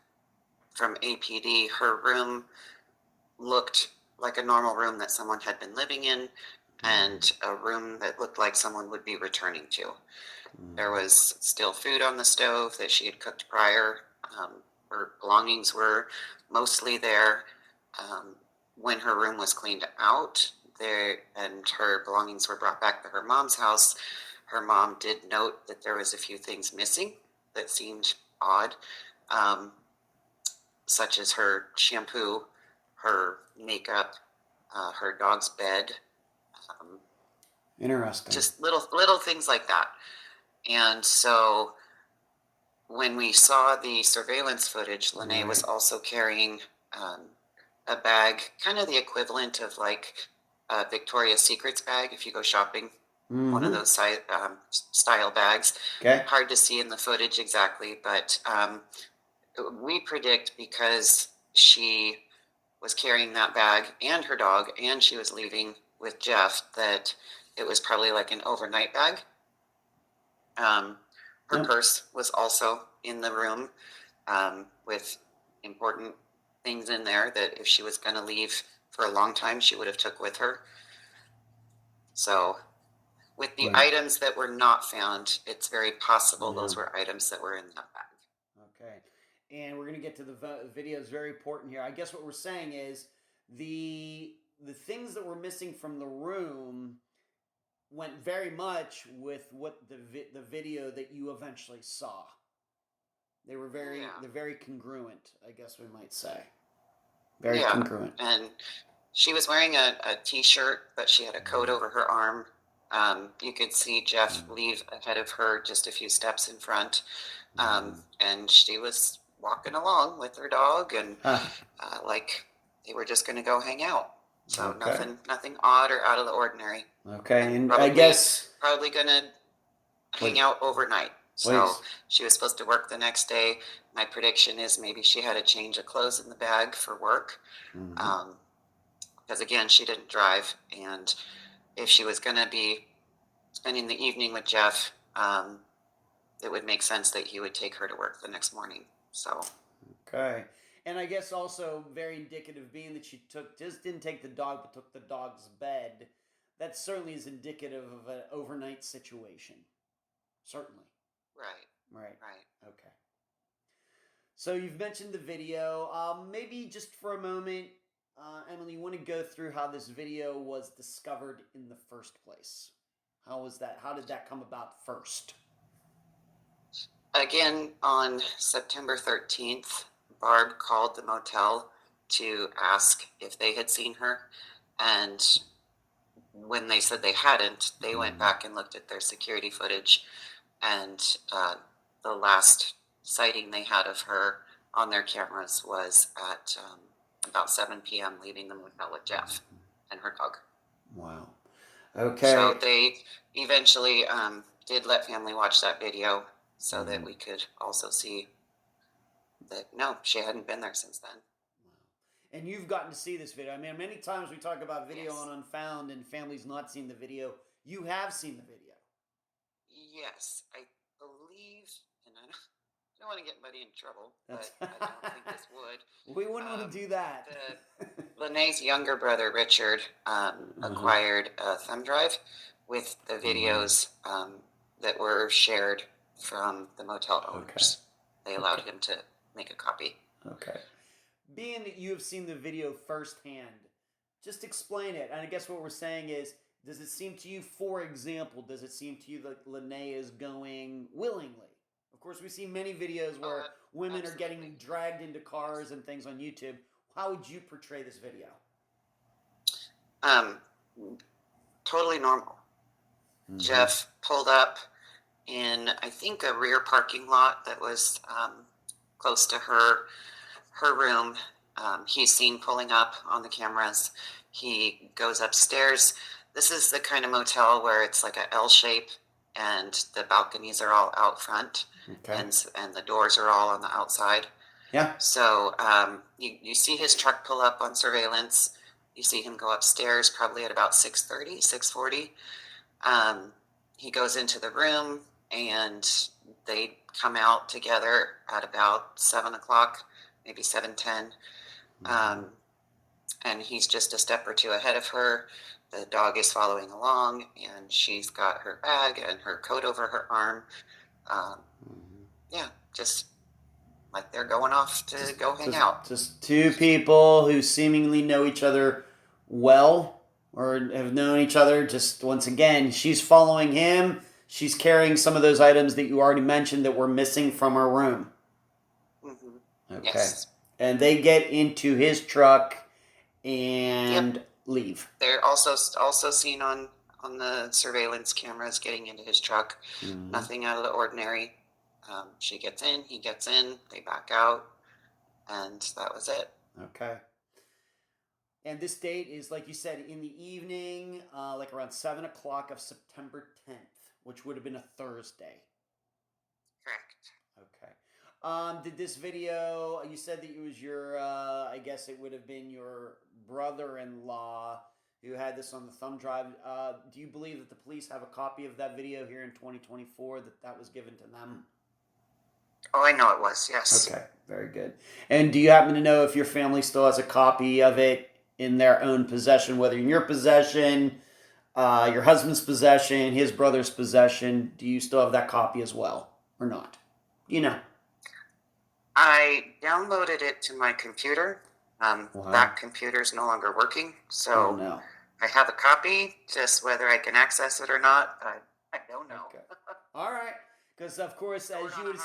from APD, her room looked like a normal room that someone had been living in and a room that looked like someone would be returning to. There was still food on the stove that she had cooked prior. Her belongings were mostly there. When her room was cleaned out and her belongings were brought back to her mom's house, her mom did note that there was a few things missing that seemed odd, such as her shampoo, her makeup, her dog's bed. Interesting. Just little things like that. And so when we saw the surveillance footage, Lenee was also carrying a bag, kind of the equivalent of like a Victoria's Secrets bag if you go shopping. One of those style bags. Okay. Hard to see in the footage exactly, but we predict because she was carrying that bag and her dog and she was leaving with Jeff that it was probably like an overnight bag. Her purse was also in the room with important things in there that if she was going to leave for a long time, she would have took with her. So with the items that were not found, it's very possible those were items that were in that bag. Okay. And we're going to get to the video. Is very important here. I guess what we're saying is the things that were missing from the room went very much with what the video that you eventually saw. They were they're very congruent, I guess we might say. Very congruent. And she was wearing a t-shirt, but she had a coat over her arm. You could see Jeff leave ahead of her just a few steps in front. And she was walking along with her dog and like they were just going to go hang out. So nothing odd or out of the ordinary. Okay, and I guess probably going to hang out overnight. So she was supposed to work the next day. My prediction is maybe she had a change of clothes in the bag for work. Because again, she didn't drive. And if she was going to be spending the evening with Jeff, it would make sense that he would take her to work the next morning. So. Okay. And I guess also very indicative being that she didn't take the dog, but took the dog's bed. that certainly is indicative of an overnight situation. Certainly. Right. Right. Right. Okay. So you've mentioned the video. Maybe just for a moment, Emily, you want to go through how this video was discovered in the first place? How was that? How did that come about first? Again, on September 13th, Barb called the motel to ask if they had seen her. And when they said they hadn't, they went back and looked at their security footage. And the last sighting they had of her on their cameras was at about 7 p.m. leaving the motel with Jeff and her dog. Wow. Okay. So they eventually did let family watch that video so that we could also see that, no, she hadn't been there since then. And you've gotten to see this video. I mean, many times we talk about video Yes. on Unfound and families not seeing the video. You have seen the video. Yes, I believe, and I don't want to get anybody in trouble, but I don't think this would. We wouldn't want to do that. Lenee's younger brother, Richard, acquired a thumb drive with the videos that were shared from the motel owners. They allowed him to make a copy. Okay. Being that you have seen the video firsthand, just explain it. And I guess what we're saying is, does it seem to you, for example, does it seem to you that Lenee is going willingly? Of course, we see many videos where women are getting dragged into cars and things on YouTube. How would you portray this video? Totally normal. Jeff pulled up in, I think, a rear parking lot that was close to her room. He's seen pulling up on the cameras. He goes upstairs. This is the kind of motel where it's like a L shape and the balconies are all out front and the doors are all on the outside. Yeah. So you see his truck pull up on surveillance. You see him go upstairs probably at about 6:30, 6:40. He goes into the room and they come out together at about 7 o'clock, maybe 7:10. And he's just a step or two ahead of her. The dog is following along, and she's got her bag and her coat over her arm. Yeah, just like they're going off to go hang out. Just two people who seemingly know each other well or have known each other. Just once again, she's following him. She's carrying some of those items that you already mentioned that were missing from her room. Okay. Yes. And they get into his truck and leave. They're also seen on the surveillance cameras getting into his truck. Nothing out of the ordinary. She gets in, he gets in, they back out, and that was it. Okay. And this date is, like you said, in the evening, like around 7 o'clock of September 10th, which would have been a Thursday. Correct. Okay. Did this video, you said that it was your, I guess it would have been your brother-in-law who had this on the thumb drive. Do you believe that the police have a copy of that video here in 2024, that was given to them? Oh, I know it was, yes. Okay, very good. And do you happen to know if your family still has a copy of it in their own possession, whether in your possession, your husband's possession, his brother's possession? Do you still have that copy as well, or not? You know. I downloaded it to my computer. That computer's no longer working, so I have a copy. Just whether I can access it or not, I don't know. Okay. All right. Because of course, as you would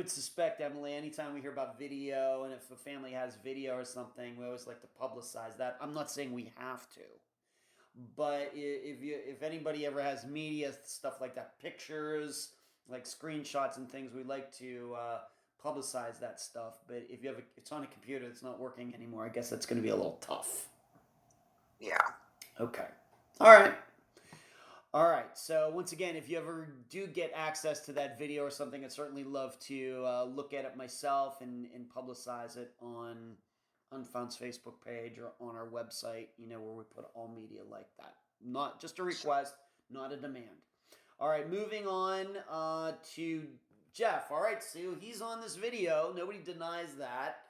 suspect, Emily, anytime we hear about video, and if a family has video or something, we always like to publicize that. I'm not saying we have to, but if anybody ever has media stuff like that, pictures, like screenshots and things, we like to publicize that stuff. But if you have it's on a computer that's not working anymore, I guess that's going to be a little tough. Yeah. Okay. All right. All right, so once again, if you ever do get access to that video or something, I'd certainly love to look at it myself and publicize it on Unfound's Facebook page or on our website, where we put all media like that. Not just a request, not a demand. All right, moving on to Jeff. All right, so he's on this video. Nobody denies that.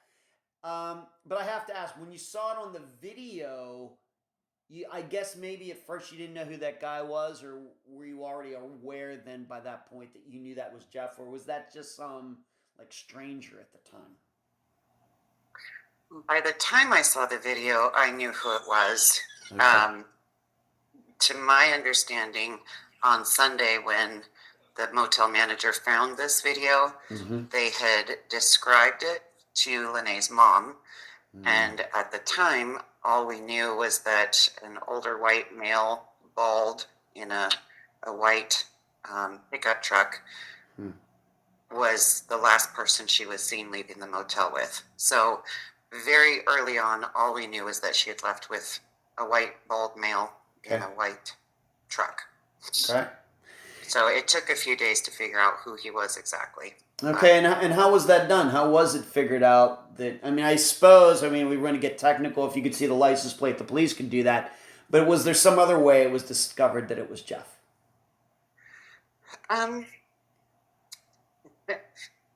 But I have to ask, when you saw it on the video, I guess maybe at first you didn't know who that guy was, or were you already aware then by that point that you knew that was Jeff, or was that just some like stranger at the time? By the time I saw the video, I knew who it was. Okay. To my understanding, on Sunday when the motel manager found this video, they had described it to Lenee's mom. And at the time, all we knew was that an older white male, bald, in a white pickup truck was the last person she was seen leaving the motel with. So very early on, all we knew was that she had left with a white, bald male in a white truck. Okay. So it took a few days to figure out who he was exactly. Okay, and how was that done? How was it figured out that, I mean, I suppose, we were going to get technical. If you could see the license plate, the police could do that. But was there some other way it was discovered that it was Jeff?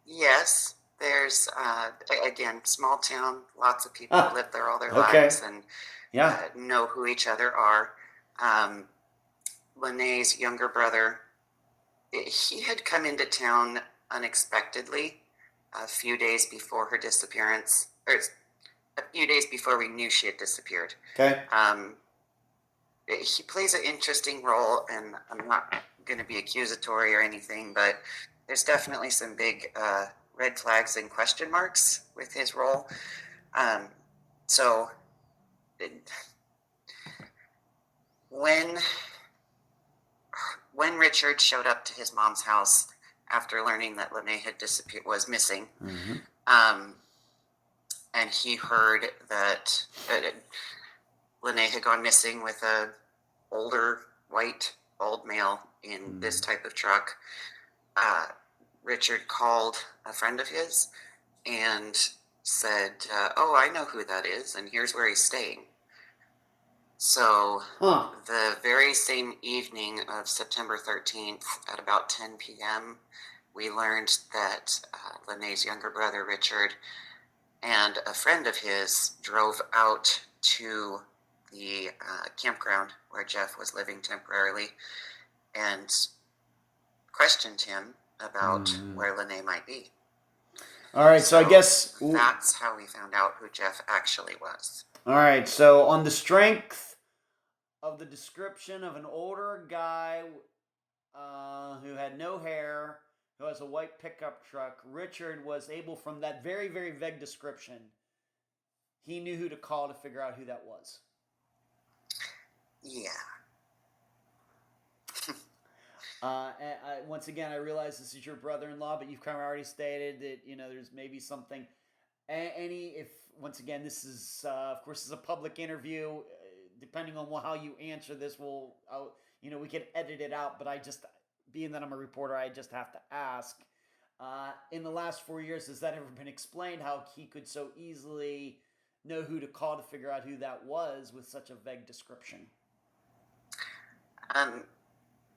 Yes, there's, again, small town, lots of people live there all their lives and know who each other are. Lenee's younger brother, he had come into town unexpectedly a few days before her disappearance, or a few days before we knew she had disappeared. Okay. He plays an interesting role, and I'm not going to be accusatory or anything, but there's definitely some big red flags and question marks with his role. So when Richard showed up to his mom's house after learning that Lenee had was missing, and he heard that Lenee had gone missing with a older white bald male in this type of truck, Richard called a friend of his and said, oh, I know who that is, and here's where he's staying. So the very same evening of September 13th at about 10 p.m., we learned that Lenee's younger brother, Richard, and a friend of his drove out to the campground where Jeff was living temporarily and questioned him about where Lenee might be. All right, so I guess that's how we found out who Jeff actually was. All right, so on the strength of the description of an older guy who had no hair, who has a white pickup truck, Richard was able, from that very, very vague description, he knew who to call to figure out who that was. Yeah. Once again, I realize this is your brother-in-law, but you've kind of already stated that, there's maybe something. Once again, this is, of course, this is a public interview. Depending on how you answer this, we can edit it out, but being that I'm a reporter, I just have to ask. In the last 4 years, has that ever been explained, how he could so easily know who to call to figure out who that was with such a vague description?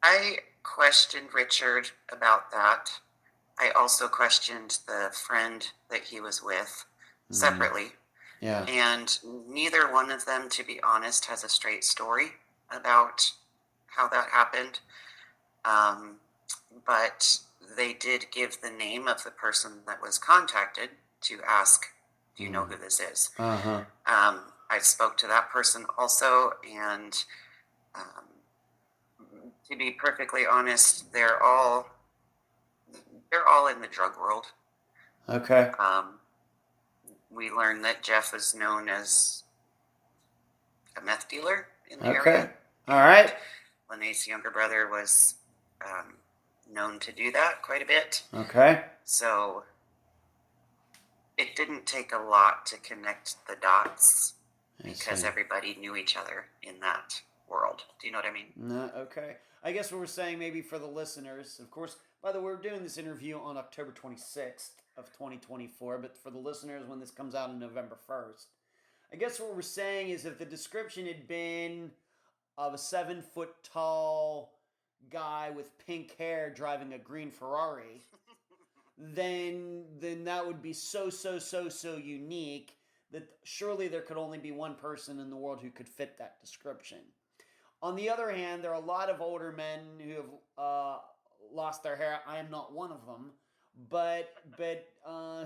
I questioned Richard about that. I also questioned the friend that he was with separately. Yeah. And neither one of them, to be honest, has a straight story about how that happened. But they did give the name of the person that was contacted to ask, do you know who this is? I spoke to that person also, and to be perfectly honest, they're all in the drug world. Okay. We learned that Jeff is known as a meth dealer in the area. All right. Lenee's younger brother was known to do that quite a bit. Okay. So it didn't take a lot to connect the dots because everybody knew each other in that world. Do you know what I mean? No, okay. I guess what we're saying, maybe for the listeners, of course, by the way, we're doing this interview on October 26th of 2024, but for the listeners, when this comes out on November 1st, I guess what we're saying is if the description had been of a 7-foot-tall guy with pink hair driving a green Ferrari, then that would be so unique that surely there could only be one person in the world who could fit that description. On the other hand, there are a lot of older men who have lost their hair. I am not one of them, but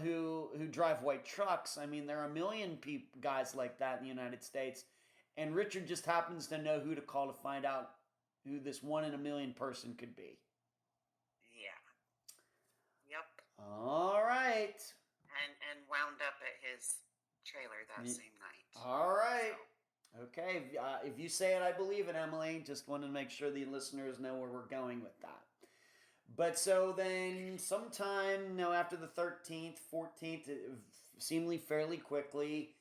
who drive white trucks. I mean, there are a million guys like that in the United States, and Richard just happens to know who to call to find out who this 1 in a million person could be. Yeah. Yep. All right. And wound up at his trailer that same night. All right. So. Okay. If you say it, I believe it, Emily. Just wanted to make sure the listeners know where we're going with that. But so then sometime, after the 13th, 14th, seemingly fairly quickly,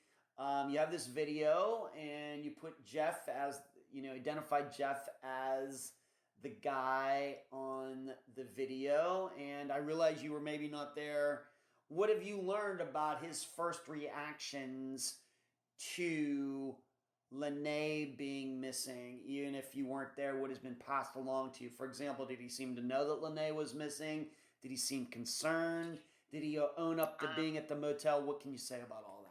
you have this video and you put Jeff as, identified Jeff as the guy on the video. And I realize you were maybe not there. What have you learned about his first reactions to Lenee being missing? Even if you weren't there, what has been passed along to you? For example, did he seem to know that Lenee was missing? Did he seem concerned? Did he own up to being at the motel? What can you say about all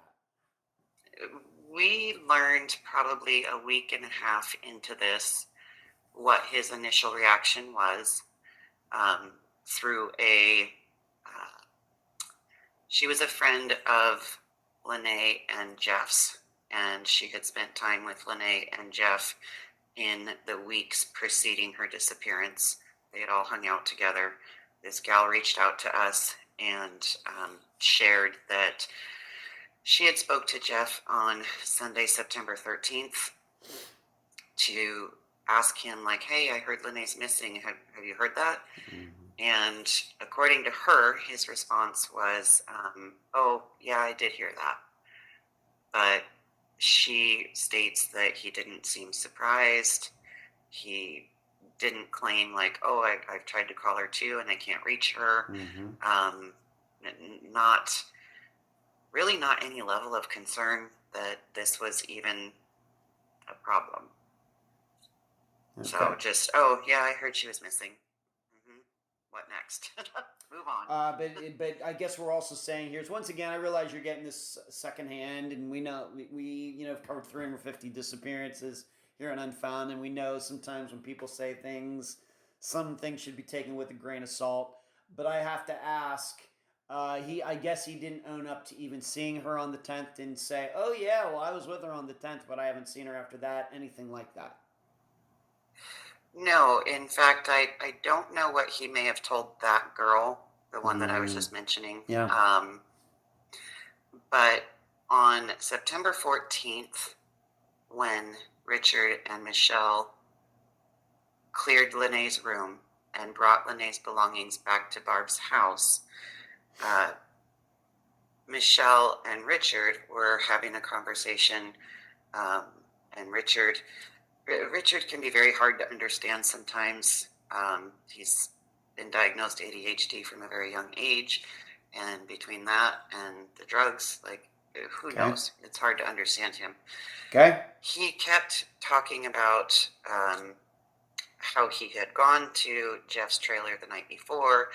that? We learned probably a week and a half into this what his initial reaction was through she was a friend of Lenee and Jeff's, and she had spent time with Lenee and Jeff in the weeks preceding her disappearance. They had all hung out together. This gal reached out to us and shared that she had spoke to Jeff on Sunday, September 13th to ask him, like, hey, I heard Lenee's missing. Have you heard that? Mm-hmm. And according to her, his response was, oh, yeah, I did hear that. But she states that he didn't seem surprised. He didn't claim like, oh, I've tried to call her too and I can't reach her. Mm-hmm. Not any level of concern that this was even a problem. Okay. So just, oh, yeah, I heard she was missing. Mm-hmm. What next? Move on. But I guess we're also saying here, once again, I realize you're getting this secondhand, and we know we have covered 350 disappearances here on Unfound, and we know sometimes when people say things, some things should be taken with a grain of salt. But I have to ask, I guess he didn't own up to even seeing her on the 10th and say, oh yeah, well I was with her on the 10th, but I haven't seen her after that, anything like that. No, in fact, I don't know what he may have told that girl, the one that I was just mentioning. Yeah. But on September 14th, when Richard and Michelle cleared Lenee's room and brought Lenee's belongings back to Barb's house, Michelle and Richard were having a conversation, and Richard can be very hard to understand sometimes. He's been diagnosed ADHD from a very young age, and between that and the drugs, like, who knows? It's hard to understand him. Okay. He kept talking about how he had gone to Jeff's trailer the night before,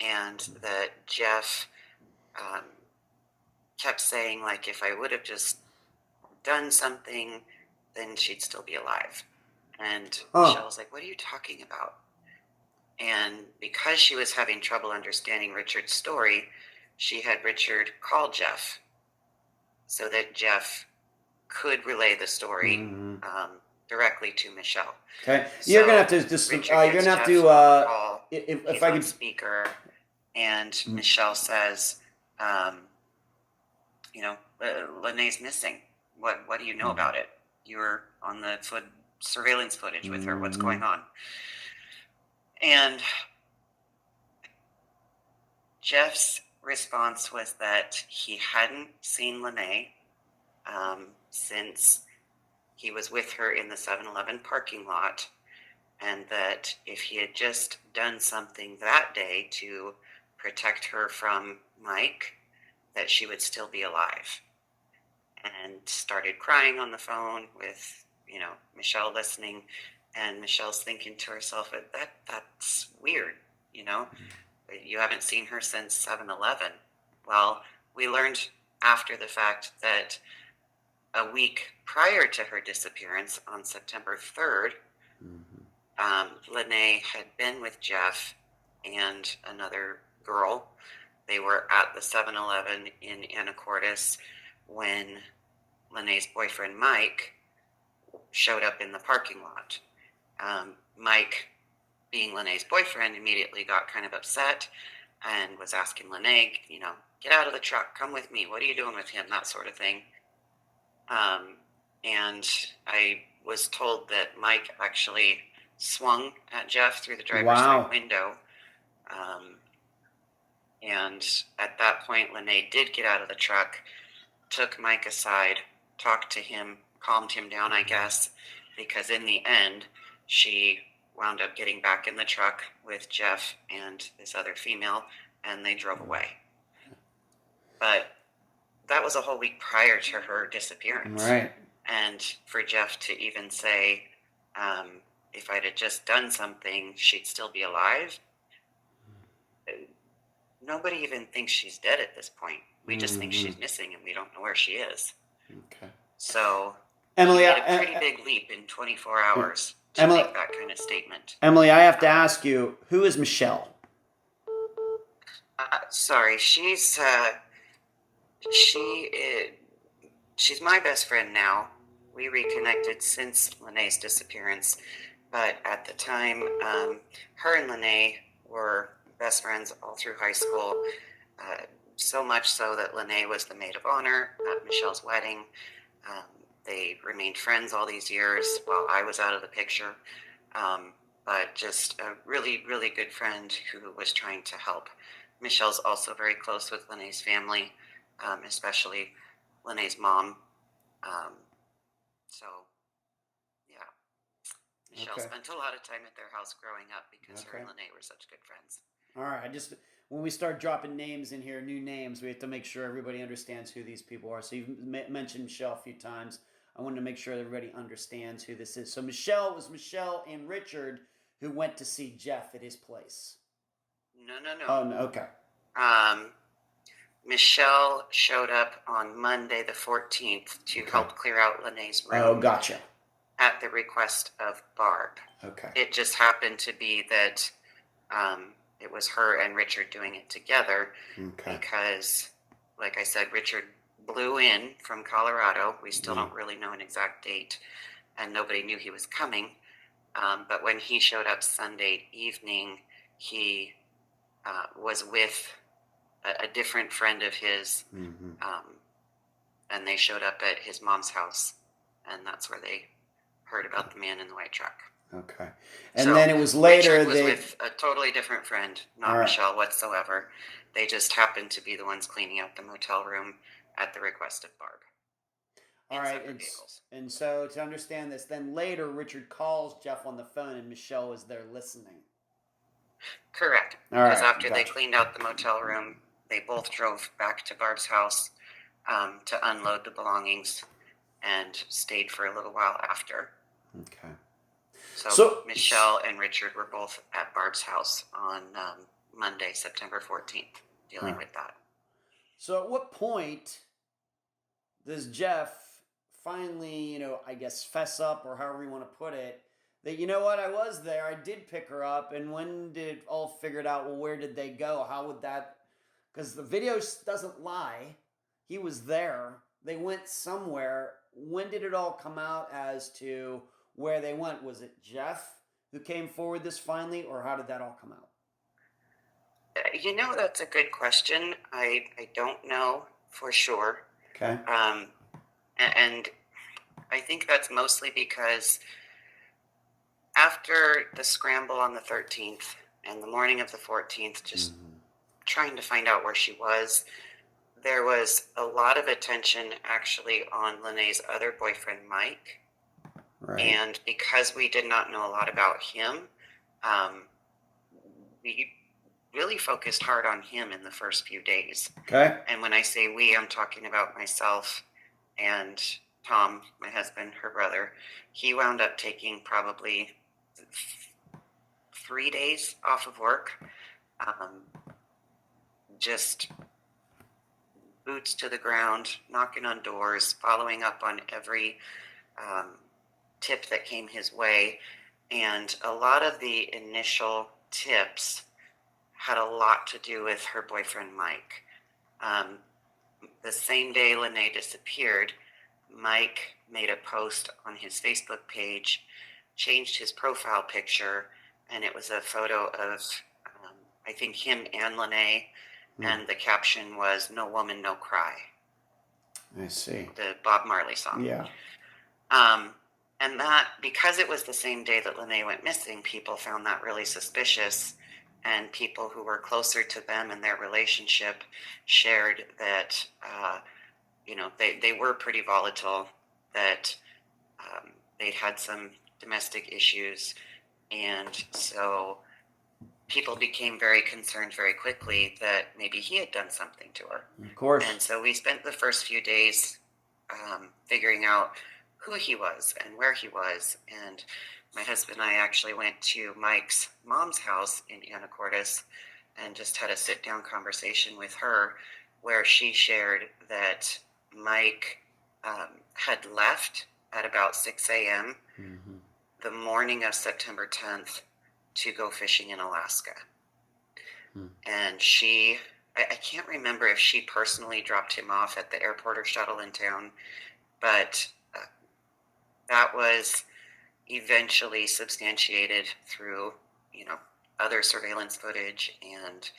and that Jeff kept saying, like, if I would have just done something, then she'd still be alive. And Michelle was like, what are you talking about? And because she was having trouble understanding Richard's story, she had Richard call Jeff so that Jeff could relay the story directly to Michelle. Okay, so you're gonna have to just you're gonna have to if I could speaker, and Michelle says, Lenee's missing. What do you know about it? You were on the surveillance footage with her. What's going on? And Jeff's response was that he hadn't seen Lenee since he was with her in the 7-Eleven parking lot, and that if he had just done something that day to protect her from Mike, that she would still be alive. And started crying on the phone with, Michelle listening, and Michelle's thinking to herself, that's weird, you haven't seen her since 7-Eleven. Well, we learned after the fact that a week prior to her disappearance on September 3rd, Lenee had been with Jeff and another girl. They were at the 7-Eleven in Anacortes when Lenee's boyfriend, Mike, showed up in the parking lot. Mike, being Lenee's boyfriend, immediately got kind of upset and was asking Lenee, get out of the truck, come with me, what are you doing with him, that sort of thing. And I was told that Mike actually swung at Jeff through the driver's side window. And at that point, Lenee did get out of the truck, took Mike aside, talked to him, calmed him down, I guess, because in the end, she wound up getting back in the truck with Jeff and this other female, and they drove away. But that was a whole week prior to her disappearance. Right. And for Jeff to even say, if I'd have just done something, she'd still be alive. Nobody even thinks she's dead at this point. We just think she's missing, and we don't know where she is. Okay. So Emily, he made a pretty big leap in 24 hours to make that kind of statement. Emily, I have to ask you, who is Michelle? Sorry, she's my best friend now. We reconnected since Lenee's disappearance, but at the time, her and Lenee were best friends all through high school. So much so that Lenee was the maid of honor at Michelle's wedding. They remained friends all these years while I was out of the picture. But just a really, really good friend who was trying to help. Michelle's also very close with Lenee's family, especially Lenee's mom. So, yeah. Michelle spent a lot of time at their house growing up because her and Lenee were such good friends. All right. When we start dropping names in here, new names, we have to make sure everybody understands who these people are. So you've mentioned Michelle a few times. I wanted to make sure that everybody understands who this is. So Michelle was Michelle and Richard who went to see Jeff at his place. No. Oh, no. Okay. Michelle showed up on Monday the 14th to help clear out Lenee's room. Oh, gotcha. At the request of Barb. Okay. It just happened to be that it was her and Richard doing it together. Okay. Because, like I said, Richard blew in from Colorado. We still don't really know an exact date, and nobody knew he was coming. But when he showed up Sunday evening, he was with a different friend of his, and they showed up at his mom's house, and that's where they heard about the man in the white truck. Okay. And then it was later Richard was with a totally different friend, not Michelle whatsoever. They just happened to be the ones cleaning out the motel room at the request of Barb. All right. And so to understand this, then later Richard calls Jeff on the phone and Michelle is there listening. Correct. Because after they cleaned out the motel room, they both drove back to Barb's house to unload the belongings and stayed for a little while after. Okay. So Michelle and Richard were both at Barb's house on Monday, September 14th, dealing with that. So at what point does Jeff finally, I guess, fess up, or however you want to put it, that, I was there, I did pick her up, and when did it all figured out, well, where did they go? How would that, because the video doesn't lie, he was there, they went somewhere. When did it all come out as to where they went? Was it Jeff who came forward this finally, or how did that all come out? That's a good question. I don't know for sure. Okay. And I think that's mostly because after the scramble on the 13th and the morning of the 14th, just trying to find out where she was, there was a lot of attention actually on Lenee's other boyfriend, Mike. Right. And because we did not know a lot about him, we really focused hard on him in the first few days. Okay. And when I say we, I'm talking about myself and Tom, my husband, her brother. He wound up taking probably 3 days off of work. Just boots to the ground, knocking on doors, following up on every tip that came his way. And a lot of the initial tips had a lot to do with her boyfriend, Mike. The same day Lenee disappeared, Mike made a post on his Facebook page, changed his profile picture, and it was a photo of, I think, him and Lenee, and the caption was "No Woman, No Cry." I see. The Bob Marley song. Yeah. And that, because it was the same day that Lenee went missing, people found that really suspicious. And people who were closer to them in their relationship shared that, they were pretty volatile, that they'd had some domestic issues. And so people became very concerned very quickly that maybe he had done something to her. Of course. And so we spent the first few days figuring out who he was and where he was. And my husband and I actually went to Mike's mom's house in Anacortes and just had a sit-down conversation with her where she shared that Mike had left at about 6 a.m. The morning of September 10th to go fishing in Alaska. And I can't remember if she personally dropped him off at the airport or shuttle in town, but that was eventually substantiated through, other surveillance footage and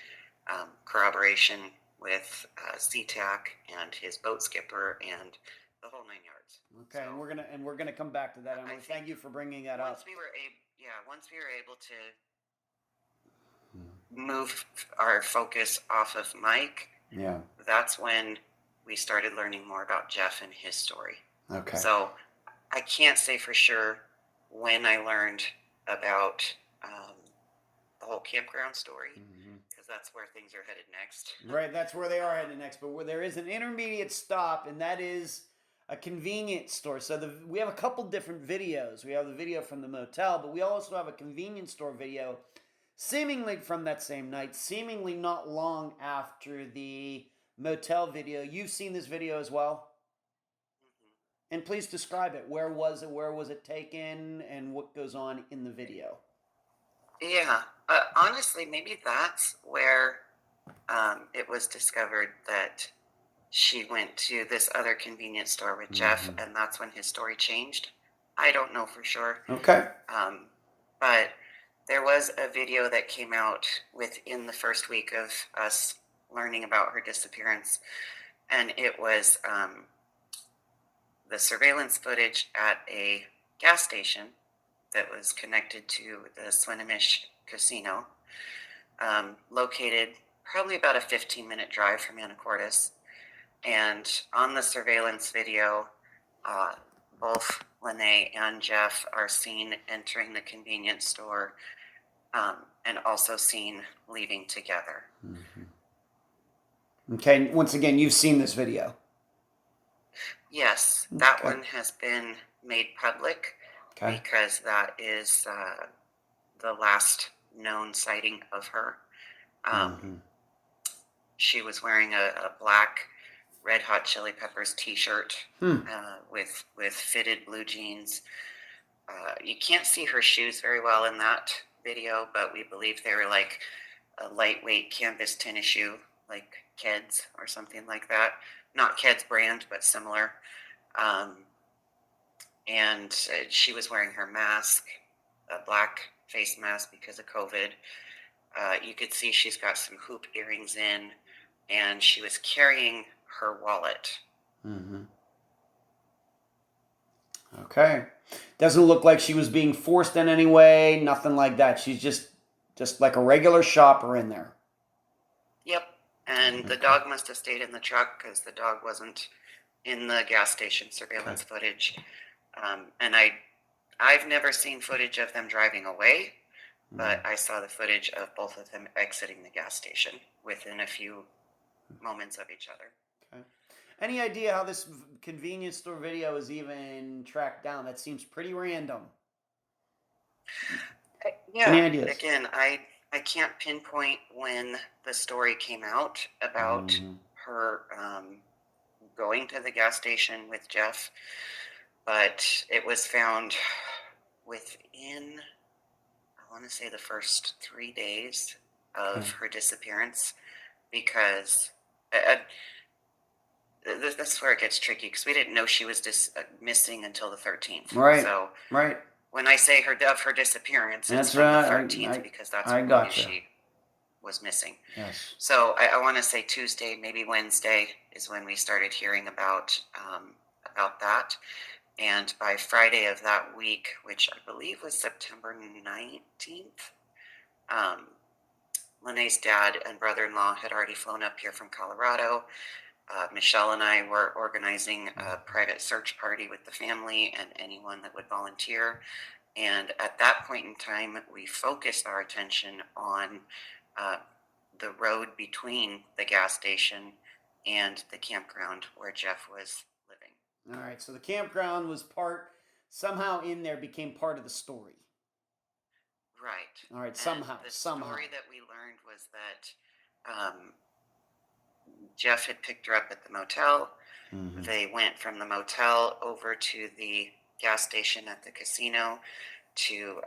corroboration with SeaTac and his boat skipper and the whole 9 yards. Okay, so, and we're gonna come back to that. I thank you for bringing that up. Once we were able to move our focus off of Mike, that's when we started learning more about Jeff and his story. Okay. So I can't say for sure when I learned about the whole campground story, because that's where things are headed next. Right, that's where they are headed next. But where there is an intermediate stop, and that is a convenience store. So we have a couple different videos. We have the video from the motel, but we also have a convenience store video, seemingly from that same night, seemingly not long after the motel video. You've seen this video as well? And please describe it. Where was it? Where was it taken? And what goes on in the video? Yeah. Honestly, maybe that's where it was discovered that she went to this other convenience store with Jeff, and that's when his story changed. I don't know for sure. Okay. But there was a video that came out within the first week of us learning about her disappearance, and it was the surveillance footage at a gas station that was connected to the Swinomish Casino, located probably about a 15-minute drive from Anacortes. And on the surveillance video, both Lenee and Jeff are seen entering the convenience store and also seen leaving together. Okay, once again, you've seen this video. Yes, that one has been made public because that is the last known sighting of her. She was wearing a black Red Hot Chili Peppers t-shirt with fitted blue jeans. You can't see her shoes very well in that video, but we believe they were like a lightweight canvas tennis shoe, like Keds or something like that. Not Keds brand, but similar. And she was wearing her mask, a black face mask because of COVID. You could see she's got some hoop earrings in, and she was carrying her wallet. Okay. Doesn't look like she was being forced in any way, nothing like that. She's just like a regular shopper in there. Yep. And the dog must have stayed in the truck because the dog wasn't in the gas station surveillance footage. And I've never seen footage of them driving away, but I saw the footage of both of them exiting the gas station within a few moments of each other. Okay. Any idea how this convenience store video is even tracked down? That seems pretty random. Yeah. Any ideas? Again, I can't pinpoint when the story came out about her going to the gas station with Jeff, but it was found within, I want to say, the first 3 days of her disappearance, because that's where it gets tricky, because we didn't know she was missing until the 13th. Right. So right. when I say her disappearance, That's it's from right. the 13th, because that's when gotcha. she was missing. Yes. So I want to say Tuesday, maybe Wednesday, is when we started hearing about that. And by Friday of that week, which I believe was September 19th, Lenee's dad and brother-in-law had already flown up here from Colorado. Michelle and I were organizing a private search party with the family and anyone that would volunteer. And at that point in time, we focused our attention on the road between the gas station and the campground where Jeff was living. All right, so the campground was somehow in there, became part of the story. Right. All right, somehow. The story that we learned was that Jeff had picked her up at the motel. Mm-hmm. They went from the motel over to the gas station at the casino to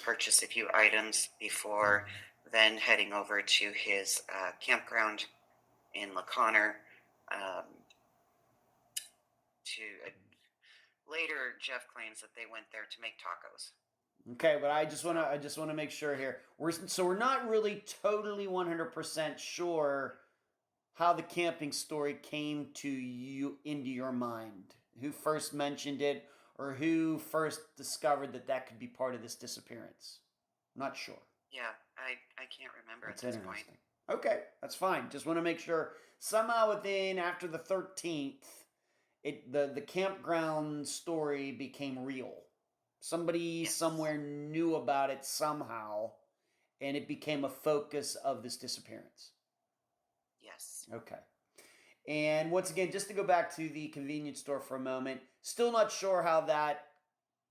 purchase a few items before then heading over to his campground in LaConner. Later, Jeff claims that they went there to make tacos. Okay, but I just want to make sure here. We're not really totally 100% sure how the camping story came to you into your mind. Who first mentioned it, or who first discovered that could be part of this disappearance? I'm not sure. Yeah, I can't remember That's at this point. Okay, that's fine. Just want to make sure. Somehow after the 13th, the campground story became real. Somebody somewhere knew about it somehow, and it became a focus of this disappearance. Yes. Okay. And once again, just to go back to the convenience store for a moment, still not sure how that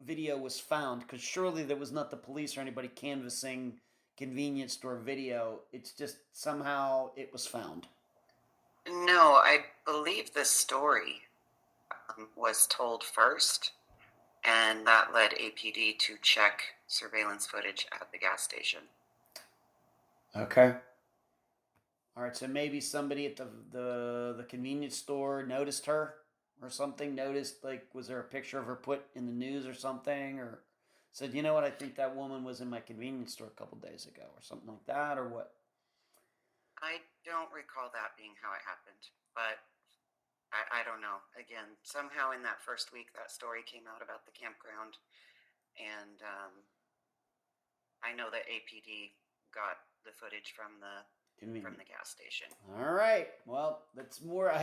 video was found, because surely there was not the police or anybody canvassing convenience store video. It's just somehow it was found. No, I believe the story was told first, and that led APD to check surveillance footage at the gas station. Okay. All right, so maybe somebody at the convenience store noticed her or something, was there a picture of her put in the news or something, or said, you know what, I think that woman was in my convenience store a couple days ago, or something like that, or what? I don't recall that being how it happened, but I don't know. Again, somehow in that first week, that story came out about the campground, and I know that APD got the footage from the gas station. All right. Well, that's more.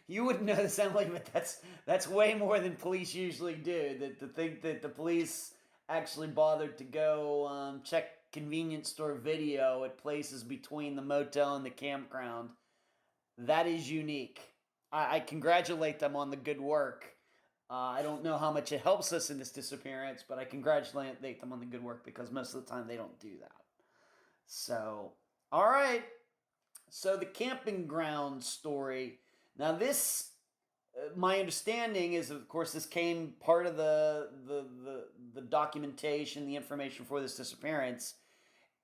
You wouldn't know the sound like, but that's way more than police usually do. To think that the police actually bothered to go check convenience store video at places between the motel and the campground, that is unique. I congratulate them on the good work. I don't know how much it helps us in this disappearance, but I congratulate them on the good work, because most of the time they don't do that. So, all right. So the camping ground story. Now this, my understanding is, of course, this came part of the documentation, the information for this disappearance.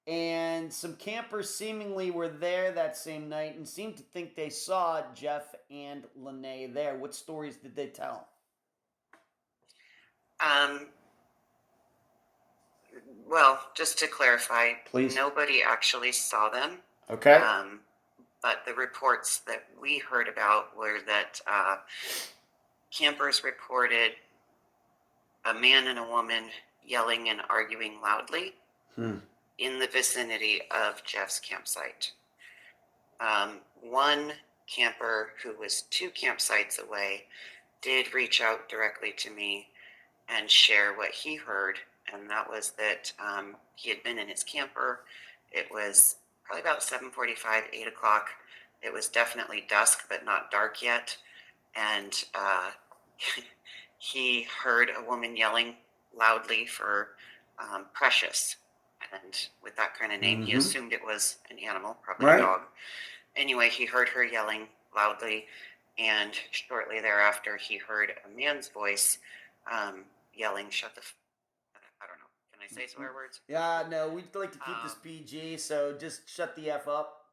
And some campers seemingly were there that same night and seemed to think they saw Jeff and Lenee there. What stories did they tell? Well, just to clarify, please, nobody actually saw them. Okay. But the reports that we heard about were that campers reported a man and a woman yelling and arguing loudly in the vicinity of Jeff's campsite. One camper who was 2 campsites away did reach out directly to me and share what he heard, and that was that he had been in his camper. It was probably about 7:45, 8 o'clock. It was definitely dusk, but not dark yet. And he heard a woman yelling loudly for Precious. And with that kind of name, he assumed it was an animal, probably a dog. Anyway, he heard her yelling loudly, and shortly thereafter he heard a man's voice yelling, "Shut the I don't know. Can I say swear words? Yeah, no, we'd like to keep this Um, PG, so just shut the F up.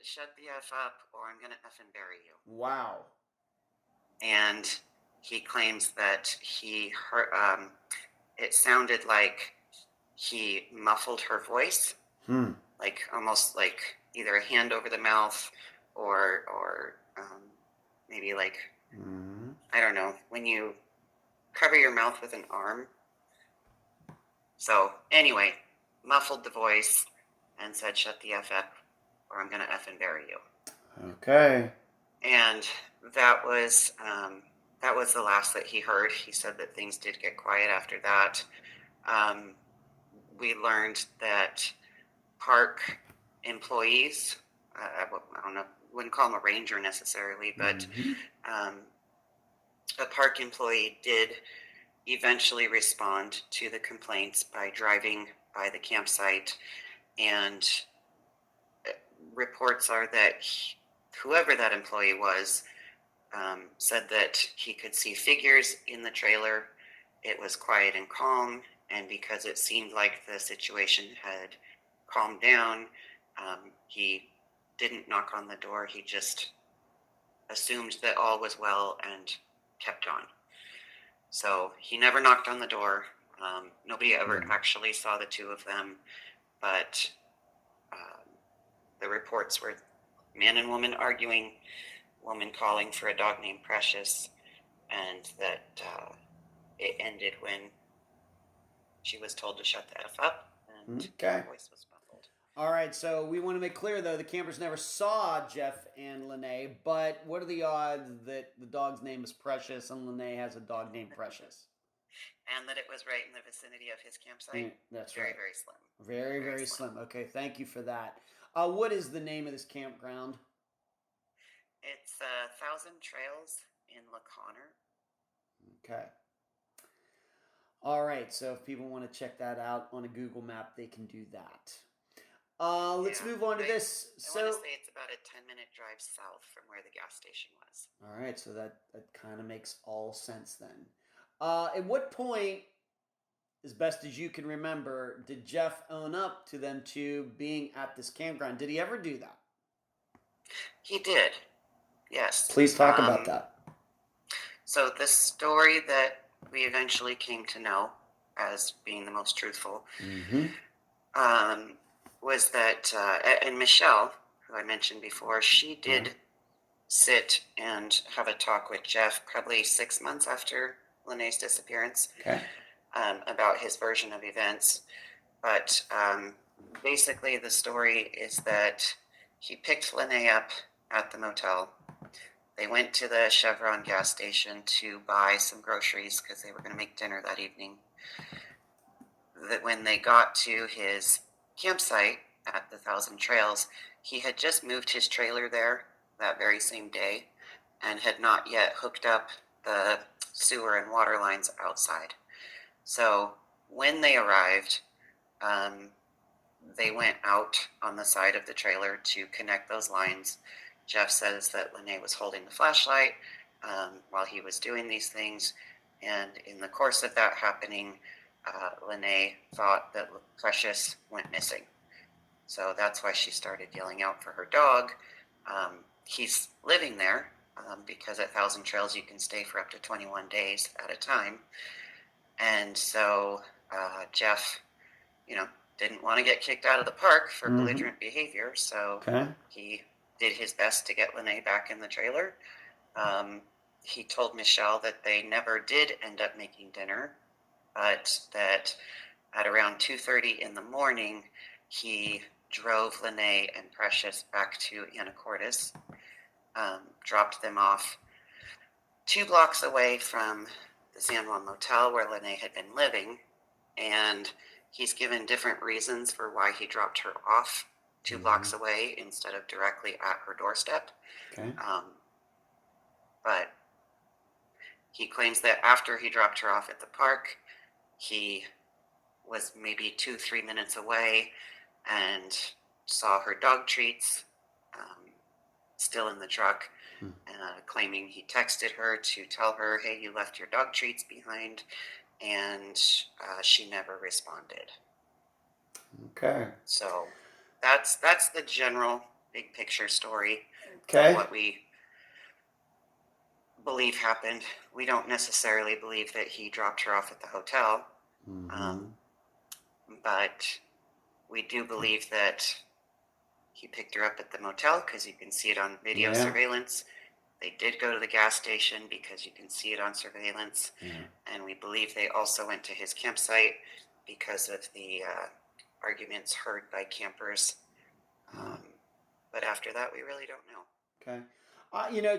Shut the F up or I'm going to effing bury you." Wow. And he claims that he heard, it sounded like he muffled her voice, like almost like either a hand over the mouth or maybe like, I don't know, when you cover your mouth with an arm. So anyway, muffled the voice and said, "Shut the F up or I'm going to effing bury you." Okay. And that was the last that he heard. He said that things did get quiet after that. We learned that park employees, I don't know, wouldn't call him a ranger necessarily, but a park employee did eventually respond to the complaints by driving by the campsite, and reports are that whoever that employee was said that he could see figures in the trailer. It was quiet and calm, and because it seemed like the situation had calmed down, he didn't knock on the door. He just assumed that all was well and kept on. So he never knocked on the door. Nobody ever actually saw the two of them, but the reports were man and woman arguing, woman calling for a dog named Precious, and that it ended when she was told to shut the F up, and her voice was muffled. All right, so we want to make clear, though, the campers never saw Jeff and Lenee, but what are the odds that the dog's name is Precious and Lenee has a dog named Precious? And that it was right in the vicinity of his campsite? That's very, right. Very slim. Very slim. Okay, thank you for that. What is the name of this campground? It's 1,000 Trails in La Conner. Okay. All right, so if people want to check that out on a Google map, they can do that. Let's move on to this. I want to say it's about a 10-minute drive south from where the gas station was. All right, so that kind of makes all sense then. At what point, as best as you can remember, did Jeff own up to them two being at this campground? Did he ever do that? He did, yes. Please talk about that. So the story that we eventually came to know as being the most truthful was that, and Michelle, who I mentioned before, she did sit and have a talk with Jeff probably 6 months after Lenee's disappearance about his version of events. But basically the story is that he picked Lenee up at the motel. They went to the Chevron gas station to buy some groceries because they were going to make dinner that evening. That when they got to his campsite at the 1,000 Trails, he had just moved his trailer there that very same day and had not yet hooked up the sewer and water lines outside. So when they arrived, they went out on the side of the trailer to connect those lines. Jeff says that Lenee was holding the flashlight while he was doing these things, and in the course of that happening, Lenee thought that Precious went missing. So that's why she started yelling out for her dog. He's living there because at 1,000 Trails you can stay for up to 21 days at a time. And so Jeff, didn't want to get kicked out of the park for belligerent behavior. So he did his best to get Lenee back in the trailer. He told Michelle that they never did end up making dinner, but that at around 2:30 in the morning, he drove Lenee and Precious back to Anacortes, dropped them off 2 blocks away from the San Juan Motel where Lenee had been living, and he's given different reasons for why he dropped her off 2 blocks away instead of directly at her doorstep. But he claims that after he dropped her off at the park, he was maybe 2-3 minutes away and saw her dog treats still in the truck. claiming he texted her to tell her, hey, you left your dog treats behind, and she never responded. Okay. So that's the general big picture story Okay. of what we believe happened. We don't necessarily believe that he dropped her off at the hotel, but we do believe that he picked her up at the motel because you can see it on video surveillance. They did go to the gas station because you can see it on surveillance. And we believe they also went to his campsite because of the arguments heard by campers. But after that, we really don't know. Okay.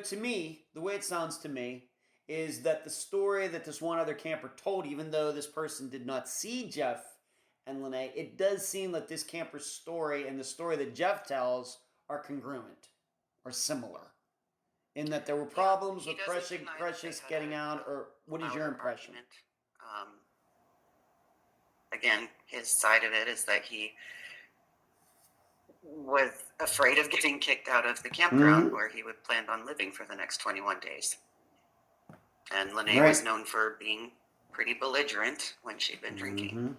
To me, the way it sounds to me is that the story that this one other camper told, even though this person did not see Jeff and Lenee, it does seem that this camper's story and the story that Jeff tells are congruent or similar. In that there were problems with Precious getting out, or what is your impression? Again, his side of it is that he was afraid of getting kicked out of the campground where he would plan on living for the next 21 days. And Lenee was known for being pretty belligerent when she'd been drinking.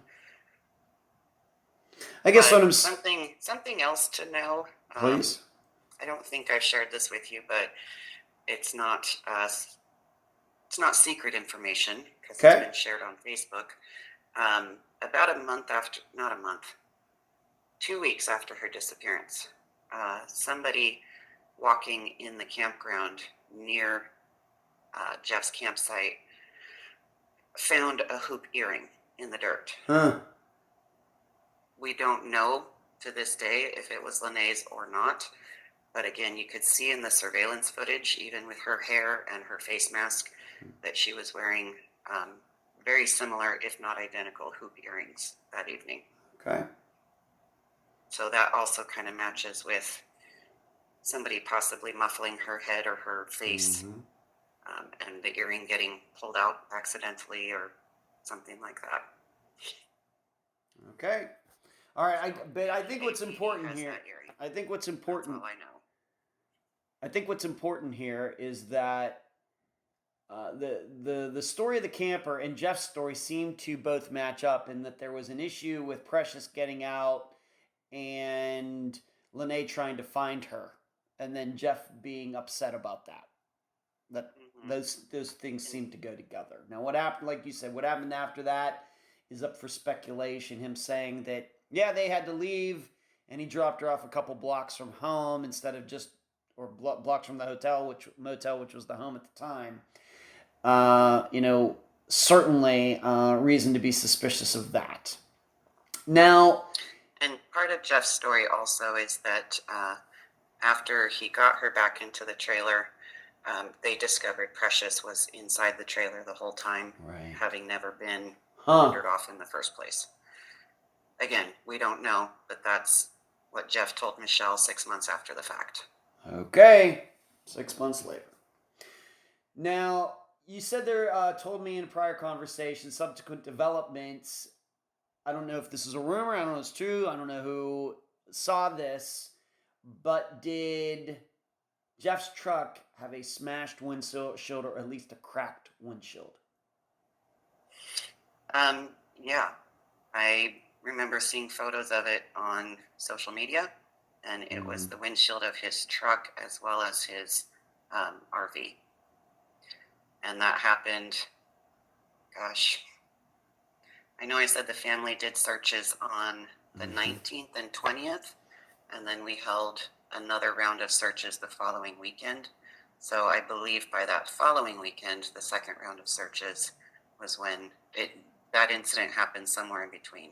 I guess something else to know. Please. I don't think I've shared this with you, but it's not secret information because it's been shared on Facebook. About 2 weeks after her disappearance, somebody walking in the campground near Jeff's campsite found a hoop earring in the dirt. We don't know to this day if it was Lenee's or not. But again, you could see in the surveillance footage, even with her hair and her face mask, that she was wearing very similar, if not identical, hoop earrings that evening. Okay. So that also kind of matches with somebody possibly muffling her head or her face, and the earring getting pulled out accidentally or something like that. Okay. All right. But I think what's important here. I think what's important. That's all I know. I think what's important here is that the story of the camper and Jeff's story seem to both match up in that there was an issue with Precious getting out and Lenee trying to find her, and then Jeff being upset about that. Those things seem to go together. Now, what happened? Like you said, what happened after that is up for speculation. Him saying that they had to leave, and he dropped her off a couple blocks from home instead of just. Or blocks from the motel, which was the home at the time. Certainly reason to be suspicious of that. Now, and part of Jeff's story also is that after he got her back into the trailer, they discovered Precious was inside the trailer the whole time, having never been wandered off in the first place. Again, we don't know, but that's what Jeff told Michelle 6 months after the fact. Okay, 6 months later. Now, you said there told me in a prior conversation subsequent developments. I don't know if this is a rumor. I don't know if it's true. I don't know who saw this. But did Jeff's truck have a smashed windshield or at least a cracked windshield? Yeah. I remember seeing photos of it on social media. And it was the windshield of his truck as well as his RV. And that happened, I know I said the family did searches on the 19th and 20th, and then we held another round of searches the following weekend. So I believe by that following weekend, the second round of searches was when that incident happened somewhere in between.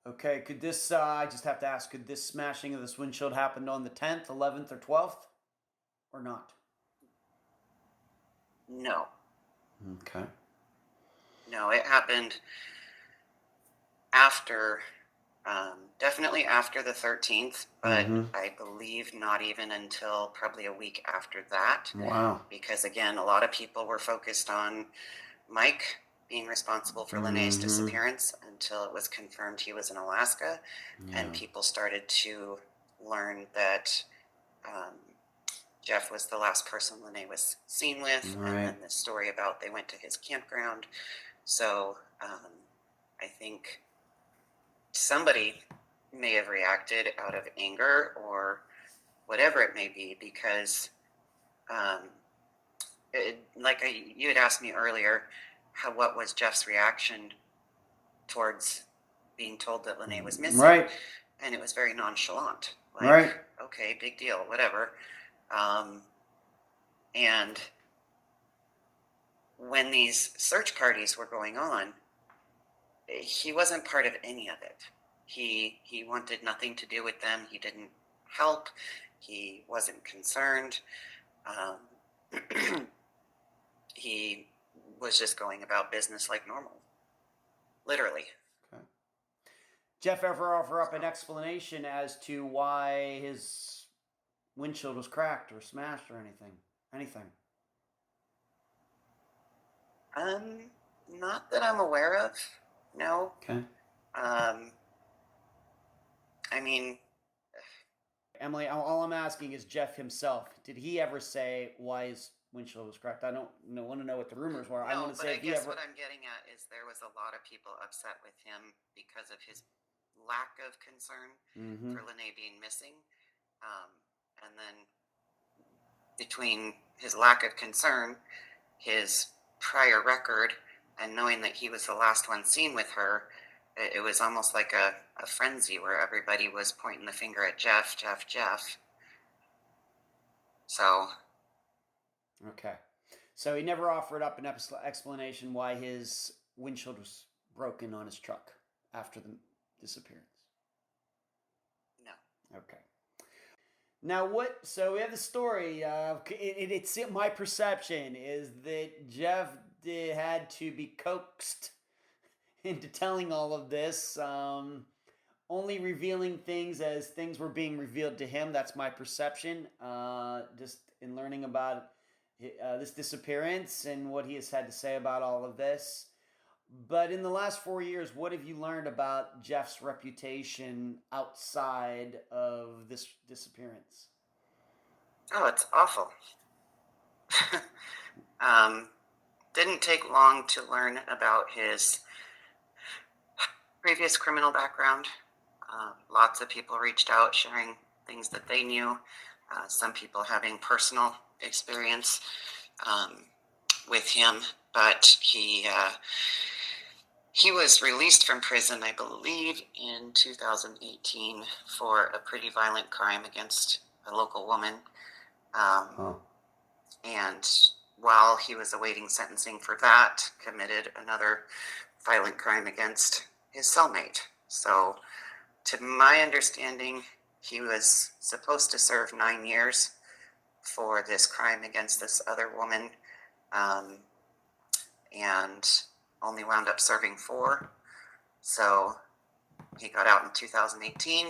Okay, could this, I just have to ask, could this smashing of this windshield happen on the 10th, 11th, or 12th? Or not? No. Okay. No, it happened after, definitely after the 13th, but I believe not even until probably a week after that. Wow. Because again, a lot of people were focused on Mike being responsible for Lenee's disappearance until it was confirmed he was in Alaska, and people started to learn that Jeff was the last person Lenee was seen with, Right. and then this story about they went to his campground. So I think somebody may have reacted out of anger or whatever it may be, because you had asked me earlier, what was Jeff's reaction towards being told that Lenee was missing? Right. And it was very nonchalant. Like, Right. okay, big deal, whatever. And when these search parties were going on, he wasn't part of any of it. He wanted nothing to do with them. He didn't help. He wasn't concerned. He was just going about business like normal. Literally. Okay. Jeff ever offer up an explanation as to why his windshield was cracked or smashed or anything? Not that I'm aware of. No. Okay. I mean, Emily, all I'm asking is Jeff himself. Did he ever say why his windshield was cracked? I don't want to know what the rumors were. I want to say I guess what I'm getting at is there was a lot of people upset with him because of his lack of concern for Lenee being missing. And then between his lack of concern, his prior record, and knowing that he was the last one seen with her, it was almost like a frenzy where everybody was pointing the finger at Jeff. So. Okay. So he never offered up an explanation why his windshield was broken on his truck after the disappearance? No. Okay. Now so we have the story. It's my perception is that Jeff had to be coaxed into telling all of this, only revealing things as things were being revealed to him. That's my perception, just in learning about this disappearance and what he has had to say about all of this. But in the last 4 years, what have you learned about Jeff's reputation outside of this disappearance? Oh, it's awful. Didn't take long to learn about his previous criminal background. Lots of people reached out sharing things that they knew. Some people having personal experience with him, but he was released from prison, I believe, in 2018 for a pretty violent crime against a local woman. And while he was awaiting sentencing for that, committed another violent crime against his cellmate. So, to my understanding, he was supposed to serve 9 years for this crime against this other woman, and only wound up serving 4. So he got out in 2018,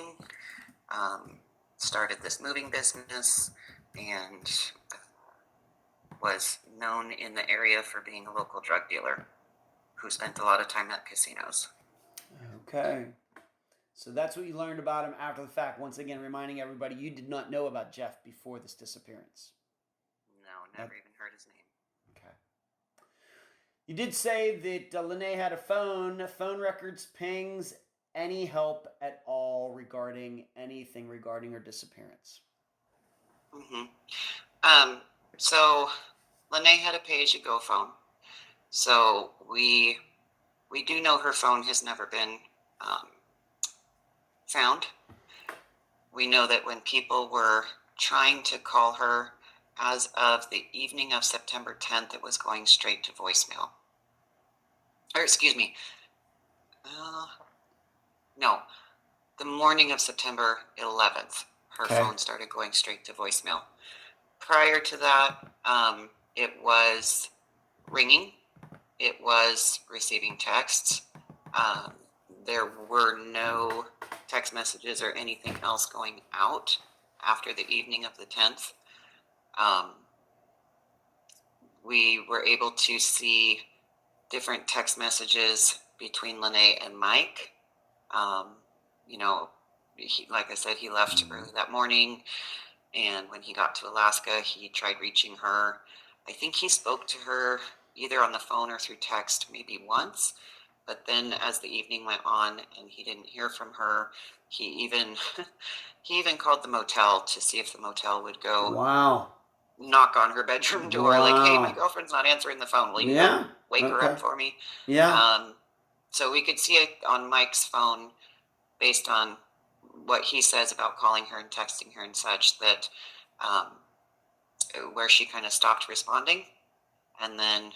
started this moving business, and was known in the area for being a local drug dealer who spent a lot of time at casinos. Okay. So that's what you learned about him after the fact. Once again, reminding everybody you did not know about Jeff before this disappearance. No, never even heard his name. Okay. You did say that Lenee had a phone records, pings, any help at all regarding anything regarding her disappearance? So Lenee had a pay-as-you-go phone. So we do know her phone has never been found. We know that when people were trying to call her as of the evening of September 10th, it was going straight to voicemail. Or excuse me. No. The morning of September 11th, her phone started going straight to voicemail. Prior to that, it was ringing. It was receiving texts. There were no text messages or anything else going out after the evening of the 10th. We were able to see different text messages between Lenee and Mike. Like I said, he left early that morning. And when he got to Alaska, he tried reaching her. I think he spoke to her either on the phone or through text maybe once. But then as the evening went on and he didn't hear from her, he even he even called the motel to see if the motel would go Wow. knock on her bedroom door, like, hey, my girlfriend's not answering the phone. Will you go wake her up for me? Yeah. So we could see it on Mike's phone based on what he says about calling her and texting her and such, that where she kind of stopped responding. And then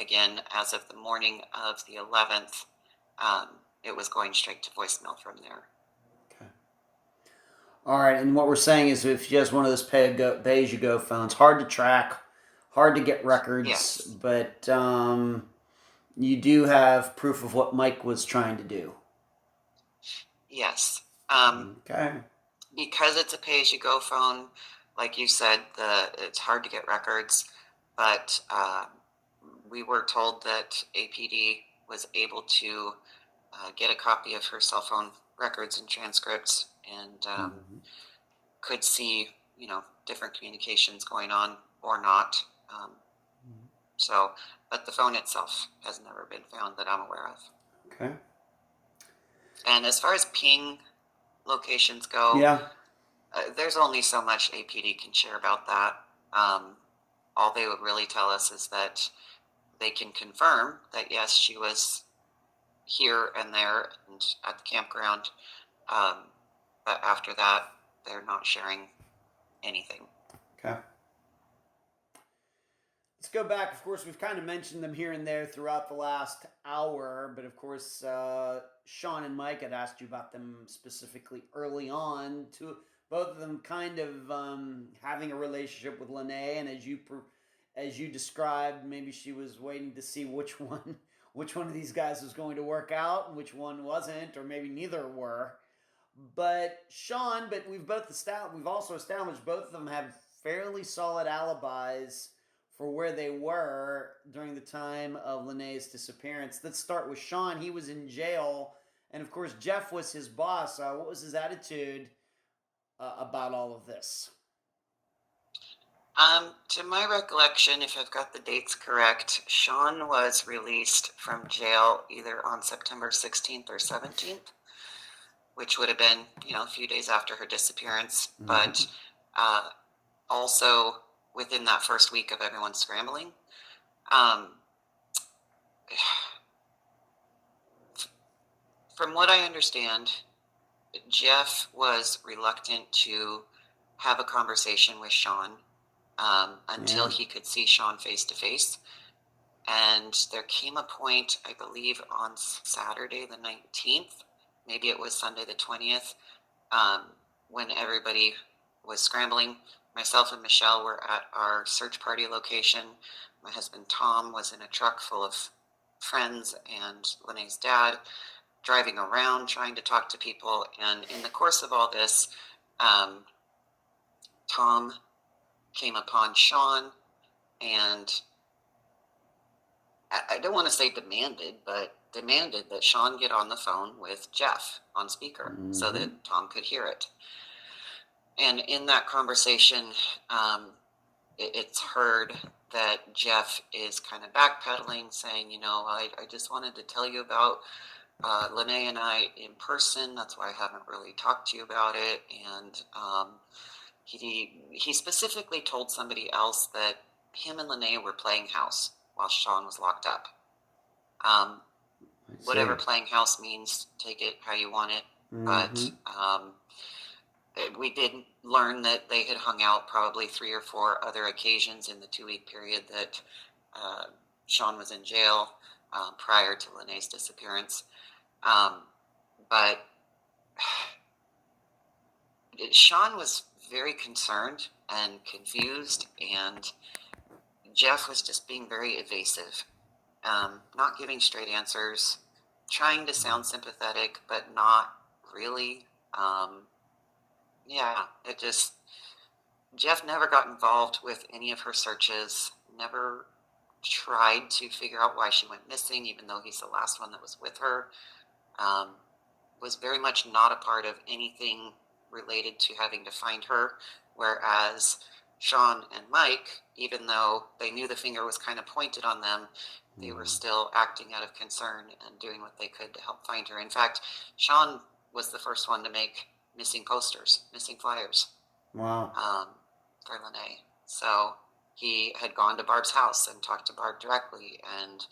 again, as of the morning of the 11th, it was going straight to voicemail from there. Okay. All right, and what we're saying is if she has one of those pay-as-you-go phones, hard to track, hard to get records, yes. But you do have proof of what Mike was trying to do. Yes. Okay. Because it's a pay-as-you-go phone, like you said, it's hard to get records, but we were told that APD was able to get a copy of her cell phone records and transcripts, and could see, different communications going on or not. So, but the phone itself has never been found that I'm aware of. Okay. And as far as ping locations go, there's only so much APD can share about that. All they would really tell us is that they can confirm that yes, she was here and there and at the campground, but after that, they're not sharing anything. Okay. Let's go back. Of course, we've kind of mentioned them here and there throughout the last hour, but of course, Sean and Mike had asked you about them specifically early on. Both of them kind of having a relationship with Lenee, and as you described, maybe she was waiting to see which one of these guys was going to work out and which one wasn't, or maybe neither were. But Sean, we've also established both of them have fairly solid alibis for where they were during the time of Lenee's disappearance. Let's start with Sean. He was in jail, and of course Jeff was his boss. What was his attitude about all of this? To my recollection, if I've got the dates correct, Sean was released from jail either on September 16th or 17th, which would have been, a few days after her disappearance. But also within that first week of everyone scrambling. From what I understand, Jeff was reluctant to have a conversation with Sean until he could see Sean face to face. And there came a point, I believe, on Saturday the 19th, maybe it was Sunday the 20th, when everybody was scrambling. Myself and Michelle were at our search party location. My husband Tom was in a truck full of friends and Lenee's dad, driving around trying to talk to people. And in the course of all this, Tom came upon Sean and I don't want to say demanded that Sean get on the phone with Jeff on speaker so that Tom could hear it. And in that conversation, it's heard that Jeff is kind of backpedaling, saying, I just wanted to tell you about Lenee and I in person. That's why I haven't really talked to you about it. And he specifically told somebody else that him and Lenee were playing house while Sean was locked up. Whatever playing house means, take it how you want it. But we did learn that they had hung out probably 3 or 4 other occasions in the 2-week period that Sean was in jail prior to Lenee's disappearance. But Sean was very concerned and confused, and Jeff was just being very evasive, not giving straight answers, trying to sound sympathetic, but not really. Jeff never got involved with any of her searches, never tried to figure out why she went missing, even though he's the last one that was with her. Was very much not a part of anything related to having to find her. whereas Sean and Mike, even though they knew the finger was kind of pointed on them, they were still acting out of concern and doing what they could to help find her. In fact, Sean was the first one to make missing posters, missing flyers. Wow. For Lenee. So he had gone to Barb's house and talked to Barb directly, and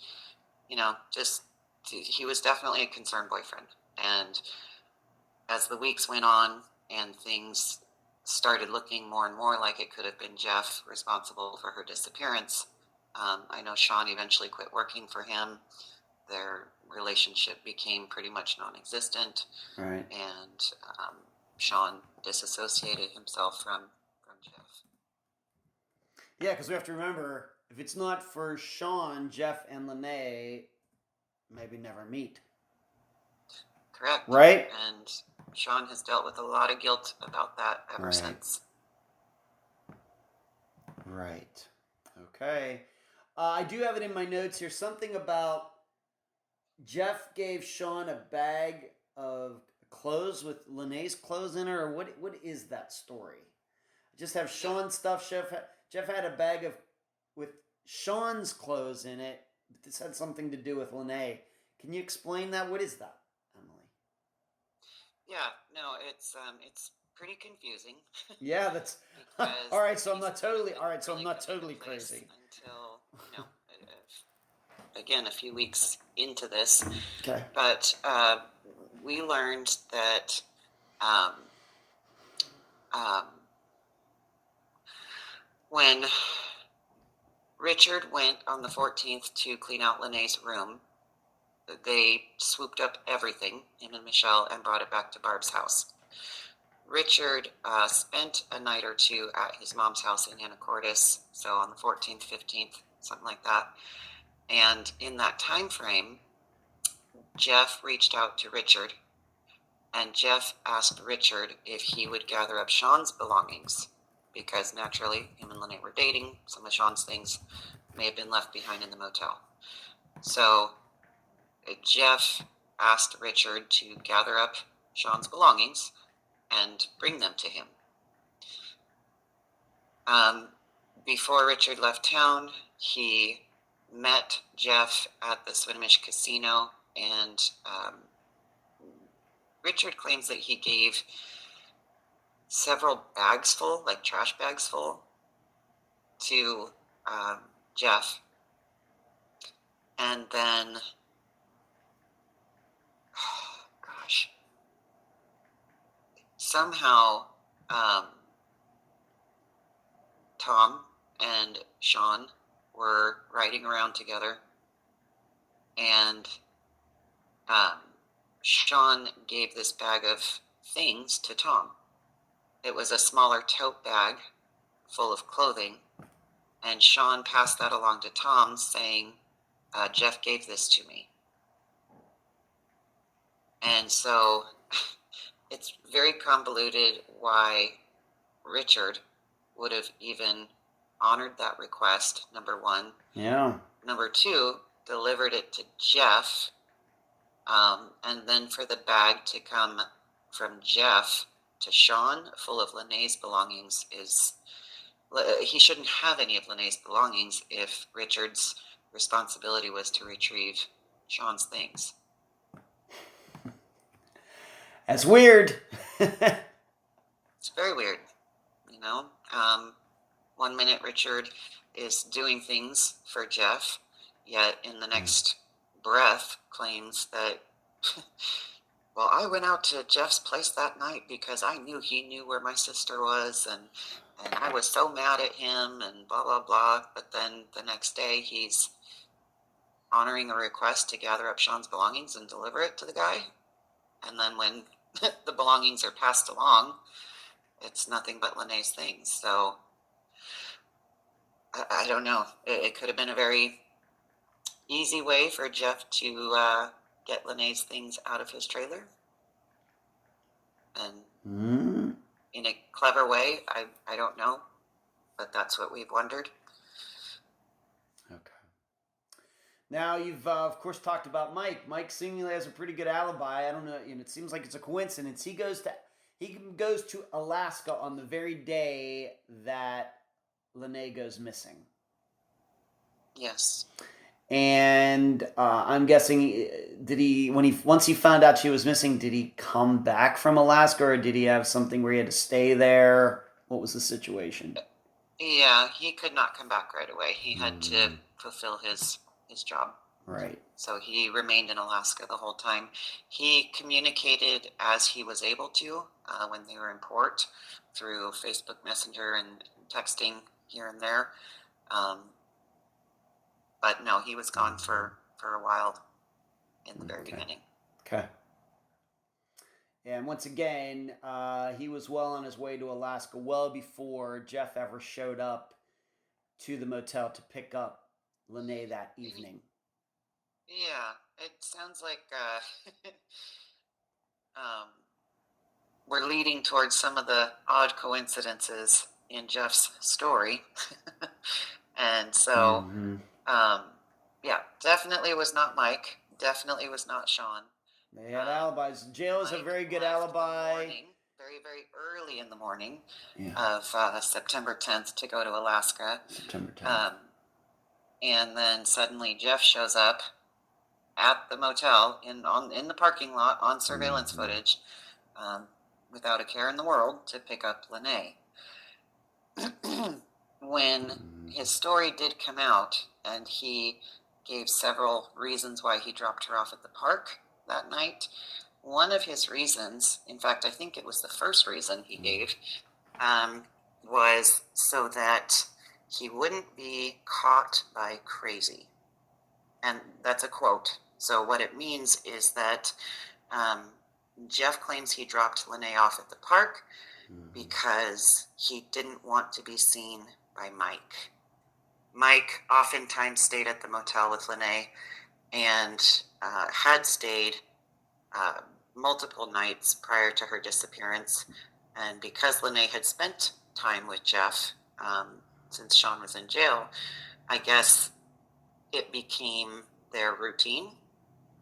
he was definitely a concerned boyfriend. And as the weeks went on and things started looking more and more like it could have been Jeff responsible for her disappearance, I know Sean eventually quit working for him. Their relationship became pretty much non-existent. Right. And Sean disassociated himself from Jeff. Yeah, because we have to remember, if it's not for Sean, Jeff and Lenee maybe never meet. Correct. Right? And Sean has dealt with a lot of guilt about that ever Right. since. Right. Okay. I do have it in my notes here. Something about Jeff gave Sean a bag of clothes with Lenee's clothes in her, or what is that story? Just have Sean's stuff. Jeff had a bag with Sean's clothes in it. This had something to do with Lenee. Can you explain that? What is that, Emily? Yeah, no, it's pretty confusing. Yeah, that's all right. So I'm not totally crazy until again a few weeks into this. Okay. But we learned that when Richard went on the 14th to clean out Lenee's room, they swooped up everything, him and Michelle, and brought it back to Barb's house. Richard spent a night or two at his mom's house in Anacortes, so on the 14th, 15th, something like that. And in that time frame, Jeff reached out to Richard, and Jeff asked Richard if he would gather up Sean's belongings, because naturally, him and Lenee were dating. Some of Sean's things may have been left behind in the motel. So Jeff asked Richard to gather up Sean's belongings and bring them to him. Before Richard left town, he met Jeff at the Swinomish Casino, and Richard claims that he gave several bags full, like trash bags full, to Jeff. And then, somehow Tom and Sean were riding around together, and Sean gave this bag of things to Tom. It was a smaller tote bag full of clothing, and Sean passed that along to Tom, saying, Jeff gave this to me. And so it's very convoluted why Richard would have even honored that request, number one. Yeah. Number two, delivered it to Jeff, and then for the bag to come from Jeff to Sean full of Lenee's belongings he shouldn't have any of Lenee's belongings if Richard's responsibility was to retrieve Sean's things. That's weird. It's very weird, One minute Richard is doing things for Jeff, yet in the next breath claims that, well, I went out to Jeff's place that night because I knew he knew where my sister was, and I was so mad at him, and blah, blah, blah. But then the next day he's honoring a request to gather up Sean's belongings and deliver it to the guy. And then when the belongings are passed along, it's nothing but Lenee's things. So I don't know. It could have been a very easy way for Jeff to get Lenee's things out of his trailer. And in a clever way, I don't know. But that's what we've wondered. Okay. Now, you've, of course, talked about Mike. Mike seemingly has a pretty good alibi. I don't know. It seems like it's a coincidence. He He goes to Alaska on the very day that Lenee goes missing. Yes. And I'm guessing, once he found out she was missing, did he come back from Alaska, or did he have something where he had to stay there? What was the situation? Yeah, he could not come back right away. He had to fulfill his job. Right. So he remained in Alaska the whole time. He communicated as he was able to when they were in port through Facebook Messenger and texting here and there. But no, he was gone for a while in the very beginning. Okay. And once again, he was well on his way to Alaska well before Jeff ever showed up to the motel to pick up Lenee that evening. Yeah, it sounds like we're leading towards some of the odd coincidences in Jeff's story. And so, yeah, definitely was not Mike. Definitely was not Sean. They had alibis. Jail is a very good alibi. Very, very early in the morning of September 10th to go to Alaska. September 10th. And then suddenly Jeff shows up at the motel in the parking lot on surveillance footage without a care in the world to pick up Lenee. When his story did come out, and he gave several reasons why he dropped her off at the park that night, one of his reasons, in fact, I think it was the first reason he gave, was so that he wouldn't be caught by crazy. And that's a quote. So what it means is that Jeff claims he dropped Lenee off at the park because he didn't want to be seen by Mike. Mike oftentimes stayed at the motel with Lenee and had stayed multiple nights prior to her disappearance. And because Lenee had spent time with Jeff since Sean was in jail, I guess it became their routine.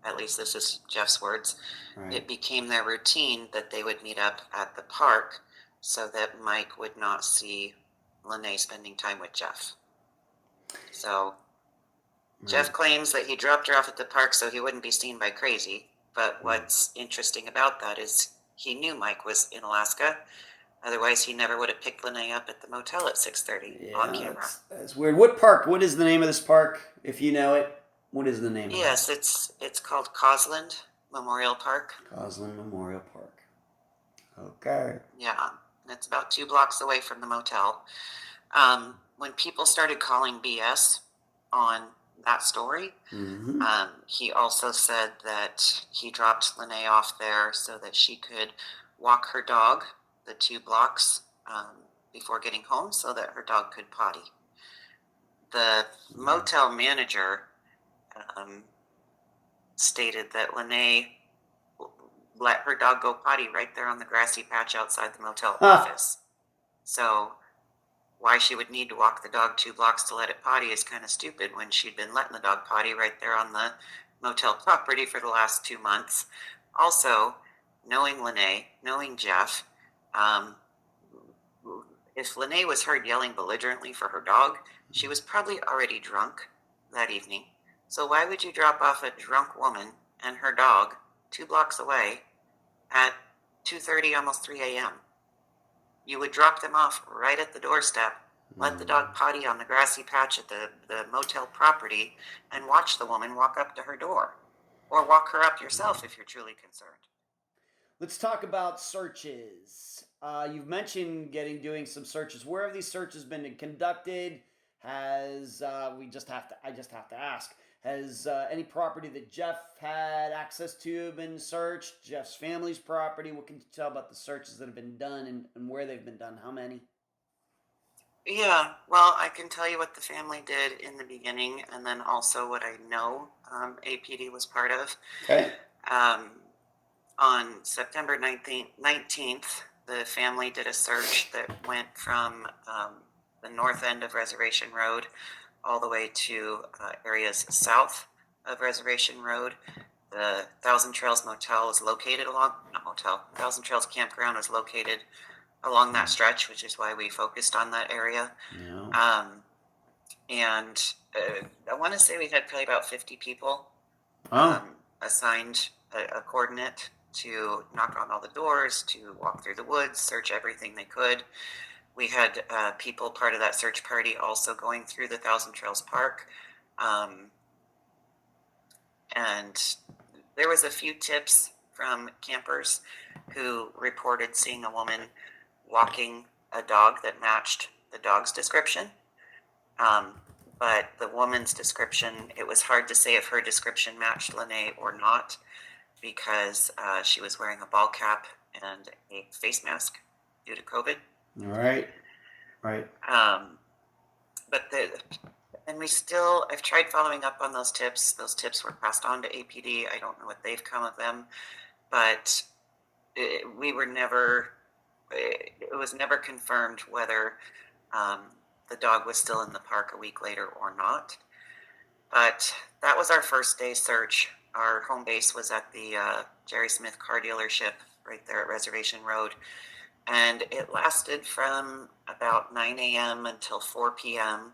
At least this is Jeff's words. Right. It became their routine that they would meet up at the park so that Mike would not see Lenee spending time with Jeff. So Jeff claims that he dropped her off at the park so he wouldn't be seen by crazy. But what's interesting about that is he knew Mike was in Alaska. Otherwise, he never would have picked Lenee up at the motel at 6:30 on camera. That's weird. What park? What is the name of this park, if you know it? What is the name of it? Yes, it's called Cosland Memorial Park. Cosland Memorial Park. Okay. Yeah, it's about 2 blocks away from the motel. When people started calling BS on that story, he also said that he dropped Lenee off there so that she could walk her dog the 2 blocks before getting home so that her dog could potty. The motel manager stated that Lenee let her dog go potty right there on the grassy patch outside the motel office. So why she would need to walk the dog 2 blocks to let it potty is kind of stupid when she'd been letting the dog potty right there on the motel property for the last 2 months. Also, knowing Lenee, knowing Jeff, if Lenee was heard yelling belligerently for her dog, she was probably already drunk that evening. So why would you drop off a drunk woman and her dog 2 blocks away at 2:30, almost 3 a.m.? You would drop them off right at the doorstep, let the dog potty on the grassy patch at the motel property, and watch the woman walk up to her door. Or walk her up yourself if you're truly concerned. Let's talk about searches. You've mentioned doing some searches. Where have these searches been conducted? I just have to ask. Has any property that Jeff had access to been searched? Jeff's family's property? What can you tell about the searches that have been done and where they've been done? How many? Yeah, well, I can tell you what the family did in the beginning and then also what I know APD was part of. Okay. On September 19th, the family did a search that went from the north end of Reservation Road all the way to areas south of Reservation Road. The Thousand Trails Motel is located motel. Thousand Trails Campground was located along that stretch, which is why we focused on that area. Yeah. And I want to say we had probably about 50 people Oh. assigned a coordinate to knock on all the doors, to walk through the woods, search everything they could. We had people part of that search party also going through the Thousand Trails Park. And there was a few tips from campers who reported seeing a woman walking a dog that matched the dog's description. But the woman's description, it was hard to say if her description matched Lenee or not, because she was wearing a ball cap and a face mask due to COVID. Right. But I've tried following up on those tips. Those tips were passed on to APD. I don't know what they've come of them, but it was never confirmed whether the dog was still in the park a week later or not. But that was our first day search. Our home base was at the Jerry Smith car dealership right there at Reservation Road. And it lasted from about 9 a.m. until 4 p.m.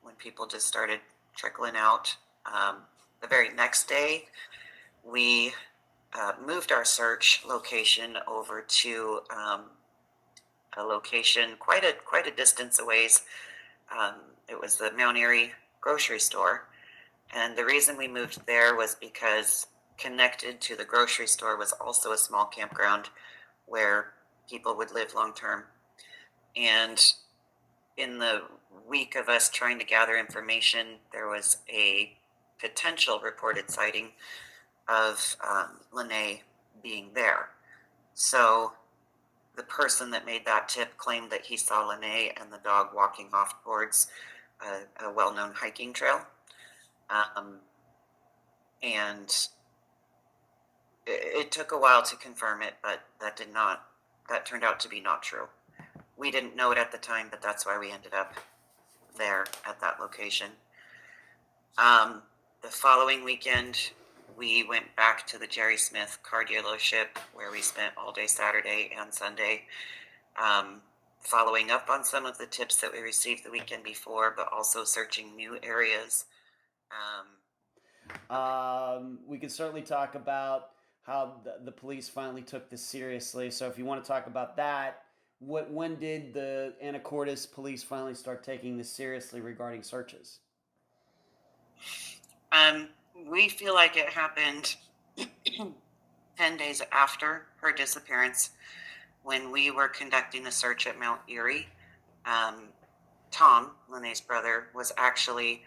When people just started trickling out. The very next day, we moved our search location over to a location quite a distance away. It was the Mount Airy grocery store. And the reason we moved there was because connected to the grocery store was also a small campground where people would live long term. And in the week of us trying to gather information, there was a potential reported sighting of Lenee being there. So the person that made that tip claimed that he saw Lenee and the dog walking off towards a well-known hiking trail. And it took a while to confirm it, but that turned out to be not true. We didn't know it at the time, but that's why we ended up there at that location. The following weekend, we went back to the Jerry Smith car dealership where we spent all day Saturday and Sunday, following up on some of the tips that we received the weekend before, but also searching new areas. We can certainly talk about how the police finally took this seriously. So if you want to talk about that, when did the Anacortes Police finally start taking this seriously regarding searches? We feel like it happened 10 days after her disappearance, when we were conducting a search at Mount Airy. Tom, Lenee's brother, was actually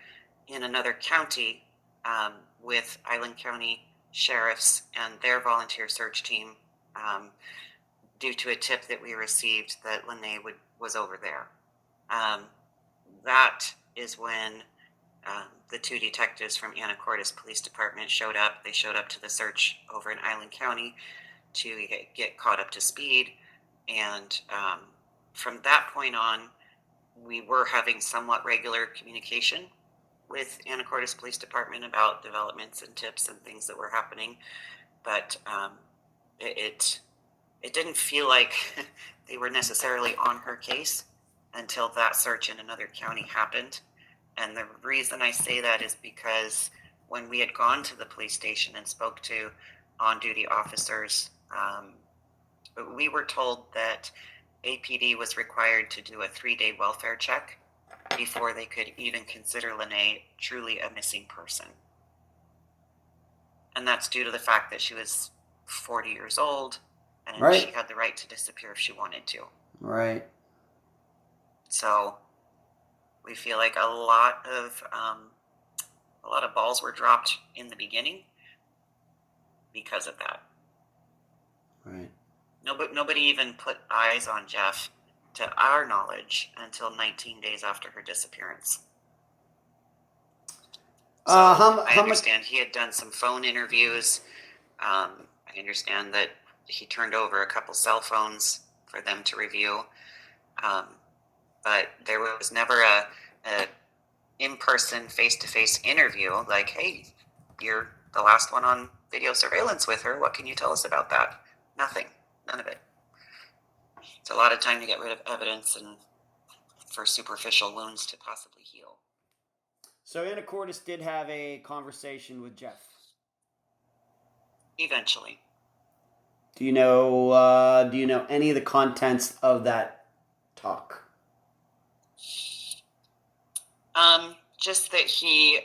in another county with Island County sheriffs and their volunteer search team due to a tip that we received that Lenee was over there. That is when the two detectives from Anacortes Police Department showed up. They showed up to the search over in Island County to get caught up to speed. And from that point on, we were having somewhat regular communication with Anacortes Police Department about developments and tips and things that were happening. But it didn't feel like they were necessarily on her case until that search in another county happened. And the reason I say that is because when we had gone to the police station and spoke to on-duty officers, we were told that APD was required to do a 3-day welfare check before they could even consider Lenee truly a missing person. And that's due to the fact that she was 40 years old and Right. She had the right to disappear if she wanted to. Right. So we feel like a lot of balls were dropped in the beginning because of that. Right. Nobody even put eyes on Jeff, to our knowledge, until 19 days after her disappearance. So I understand he had done some phone interviews. I understand that he turned over a couple cell phones for them to review. But there was never a in-person, face-to-face interview like, hey, you're the last one on video surveillance with her. What can you tell us about that? Nothing. None of it. It's a lot of time to get rid of evidence and for superficial wounds to possibly heal. So Anacortes did have a conversation with Jeff. Eventually. Do you know any of the contents of that talk? Just that he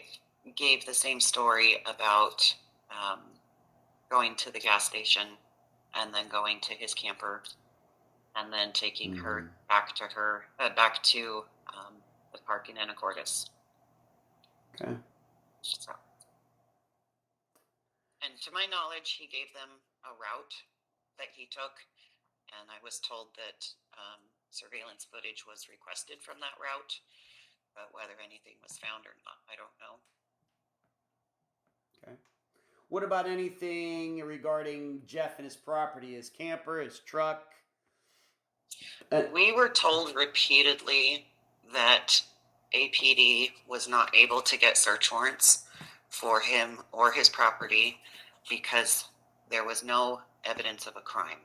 gave the same story about going to the gas station and then going to his camper and then taking her back to the park in Anacortes. Okay. So, and to my knowledge, he gave them a route that he took, and I was told that surveillance footage was requested from that route, but whether anything was found or not, I don't know. Okay. What about anything regarding Jeff and his property, his camper, his truck? We were told repeatedly that APD was not able to get search warrants for him or his property because there was no evidence of a crime.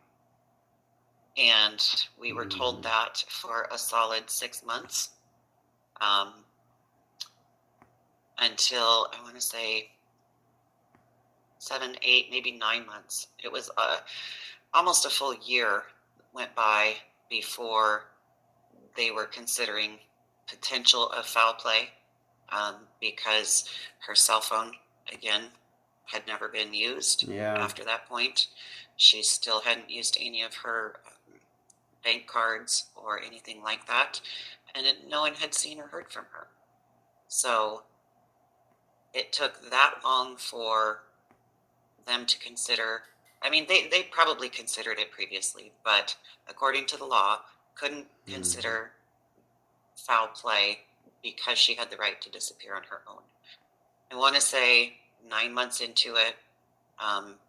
And we were told that for a solid 6 months, until I want to say 7, 8, maybe 9 months. It was almost a full year went by before they were considering potential of foul play, because her cell phone, again, had never been used after that point. She still hadn't used any of her bank cards or anything like that, and no one had seen or heard from her. So it took that long for them to consider. I mean, they probably considered it previously, but according to the law, couldn't consider foul play because she had the right to disappear on her own. I want to say 9 months into it,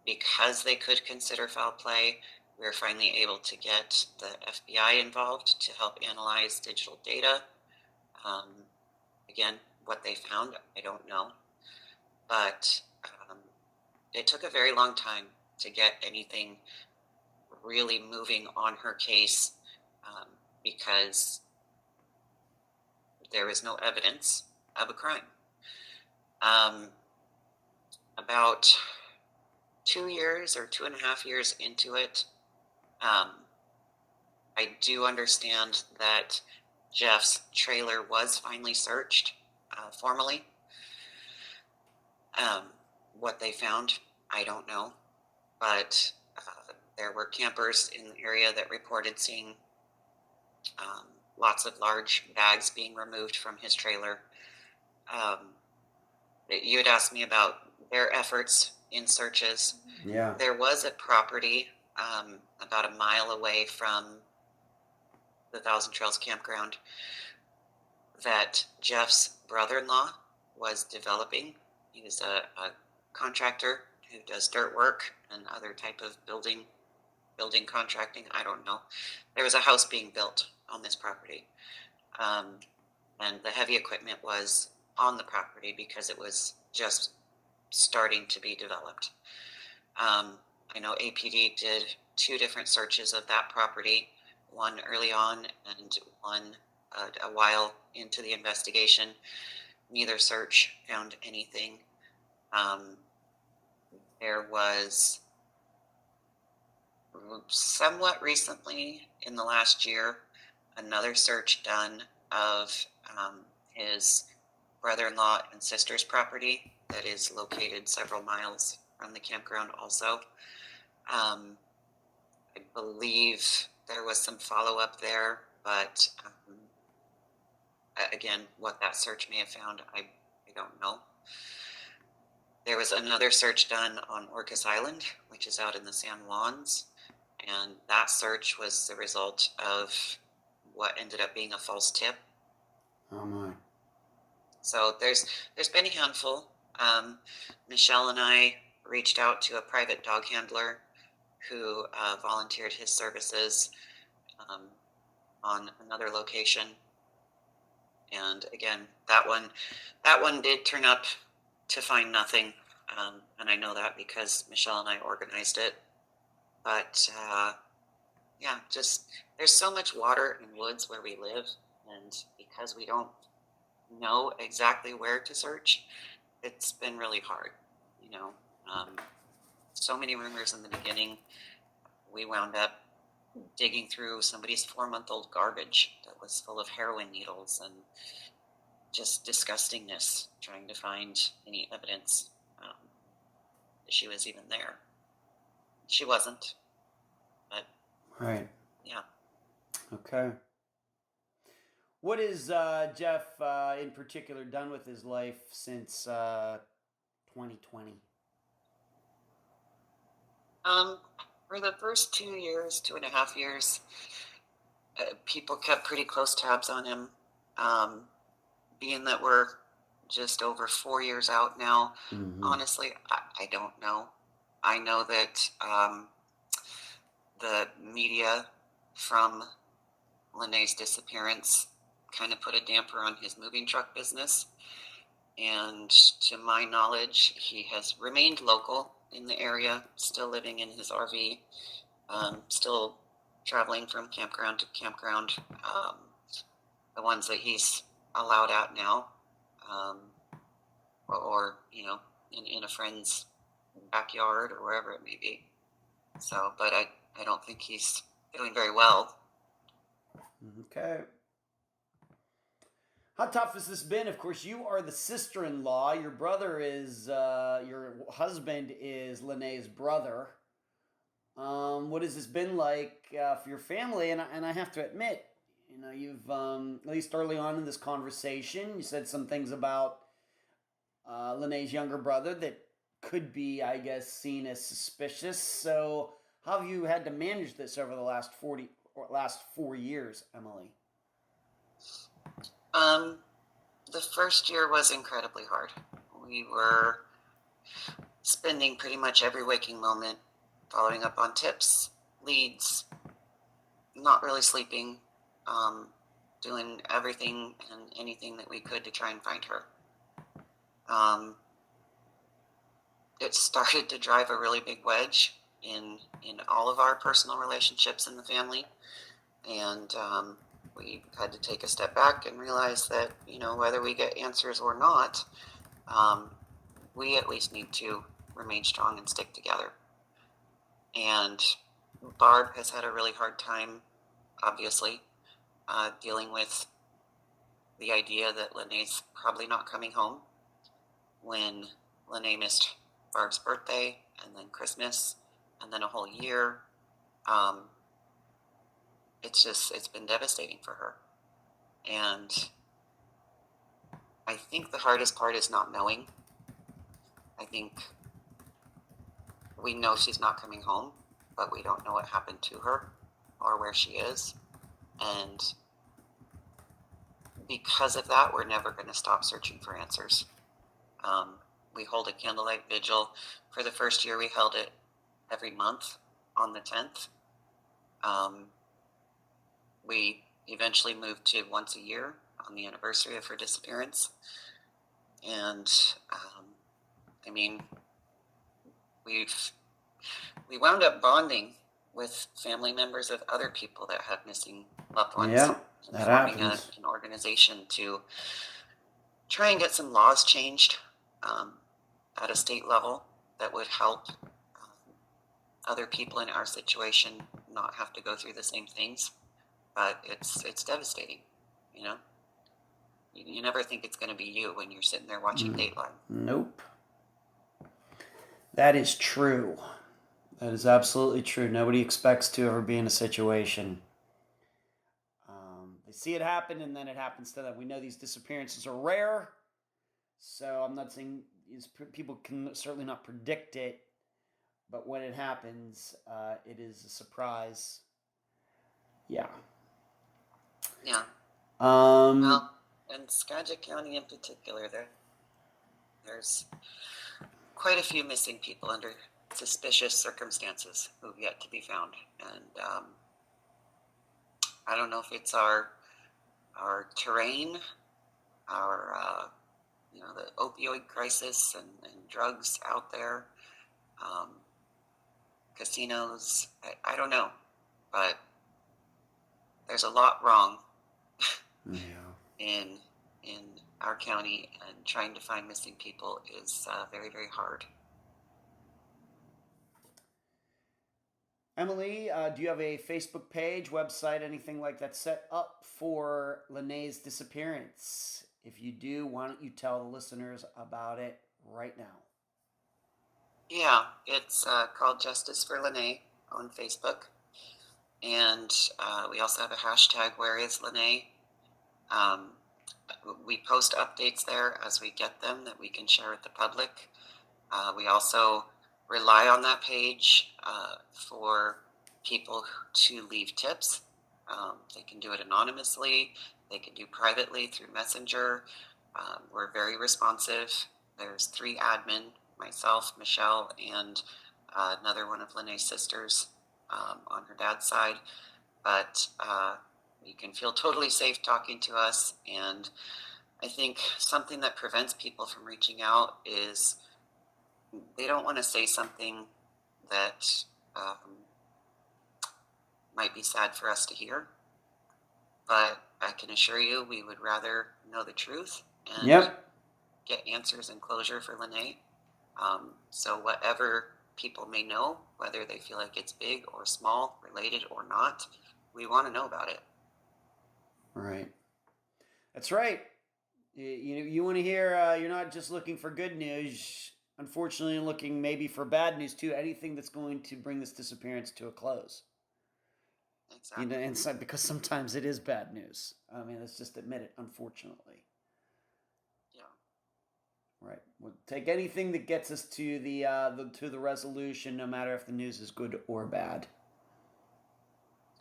because they could consider foul play, we were finally able to get the FBI involved to help analyze digital data. Again, what they found, I don't know. But it took a very long time to get anything really moving on her case, because there was no evidence of a crime. About 2 years or 2.5 years into it, I do understand that Jeff's trailer was finally searched formally. What they found, I don't know, but there were campers in the area that reported seeing lots of large bags being removed from his trailer. You had asked me about their efforts in searches. Yeah. There was a property about a mile away from the Thousand Trails campground that Jeff's brother-in-law was developing. He was a contractor who does dirt work and other type of building contracting. I don't know. There was a house being built on this property, and the heavy equipment was on the property because it was just starting to be developed. I know APD did 2 different searches of that property, one early on and one a while into the investigation. Neither search found anything. There was somewhat recently, in the last year, another search done of his brother-in-law and sister's property that is located several miles from the campground also. I believe there was some follow-up there, but again, what that search may have found, I don't know. There was another search done on Orcas Island, which is out in the San Juans, and that search was the result of what ended up being a false tip. Oh my. So there's been a handful. Michelle and I reached out to a private dog handler who volunteered his services on another location. And again, that one did turn up to find nothing. And I know that because Michelle and I organized it. But yeah, just there's so much water and woods where we live, and because we don't know exactly where to search, it's been really hard. You know, so many rumors in the beginning. We wound up digging through somebody's 4-month-old garbage that was full of heroin needles and just disgustingness, trying to find any evidence that she was even there. She wasn't, but Right. yeah. Okay. What has Jeff in particular done with his life since 2020? For the first 2 years, 2.5 years, people kept pretty close tabs on him. Being that we're just over 4 years out now, honestly, I don't know. I know that the media from Lenee's disappearance kind of put a damper on his moving truck business. And to my knowledge, he has remained local in the area, still living in his RV, still traveling from campground to campground, the ones that he's allowed out now, or in a friend's backyard or wherever it may be. So, but I don't think he's doing very well. Okay. How tough has this been? Of course, you are the sister-in-law. Your brother is, your husband is Lenee's brother. What has this been like for your family? And I have to admit, you've, at least early on in this conversation, you said some things about Lenee's younger brother that could be, I guess, seen as suspicious. So how have you had to manage this over the last 4 years, Emily? The first year was incredibly hard. We were spending pretty much every waking moment following up on tips, leads, not really sleeping, doing everything and anything that we could to try and find her. It started to drive a really big wedge in all of our personal relationships in the family, and we had to take a step back and realize that, whether we get answers or not, we at least need to remain strong and stick together. And Barb has had a really hard time, obviously, dealing with the idea that Lenee's probably not coming home when Lenee missed Barb's birthday and then Christmas and then a whole year. It's been devastating for her. And I think the hardest part is not knowing. I think we know she's not coming home, but we don't know what happened to her or where she is. And because of that, we're never going to stop searching for answers. We hold a candlelight vigil. For the first year, we held it every month on the 10th. We eventually moved to once a year on the anniversary of her disappearance. And we wound up bonding with family members of other people that have missing loved ones. Yeah, and that forming happens. an organization to try and get some laws changed at a state level that would help other people in our situation not have to go through the same things. But it's devastating, You never think it's going to be you when you're sitting there watching Dateline. Nope. That is true. That is absolutely true. Nobody expects to ever be in a situation. They see it happen, and then it happens to them. We know these disappearances are rare, so I'm not saying people can certainly not predict it, but when it happens, it is a surprise. Yeah. Yeah. Um, Well, in Skagit County in particular, there's quite a few missing people under suspicious circumstances who've yet to be found. And I don't know if it's our terrain, our the opioid crisis and drugs out there, casinos. I don't know, but there's a lot wrong in our county, and trying to find missing people is very, very hard. Emily, do you have a Facebook page, website, anything like that set up for Lanee's disappearance? If you do, why don't you tell the listeners about it right now? Yeah, it's called Justice for Lenee on Facebook. And we also have a hashtag, Where is Lenee? We post updates there as we get them that we can share with the public. We also rely on that page for people to leave tips. They can do it anonymously. They can do privately through Messenger. We're very responsive. There's 3 admin, myself, Michelle, and another one of Lenee's sisters on her dad's side. But you can feel totally safe talking to us. And I think something that prevents people from reaching out is they don't want to say something that might be sad for us to hear. But I can assure you we would rather know the truth and get answers and closure for Lenee. So whatever people may know, whether they feel like it's big or small, related or not, we want to know about it. Right. That's right. You want to hear, you're not just looking for good news. Unfortunately, you're looking maybe for bad news too. Anything that's going to bring this disappearance to a close. Exactly. And because sometimes it is bad news. I mean, let's just admit it, unfortunately. Yeah. Right. We'll take anything that gets us to the resolution, no matter if the news is good or bad.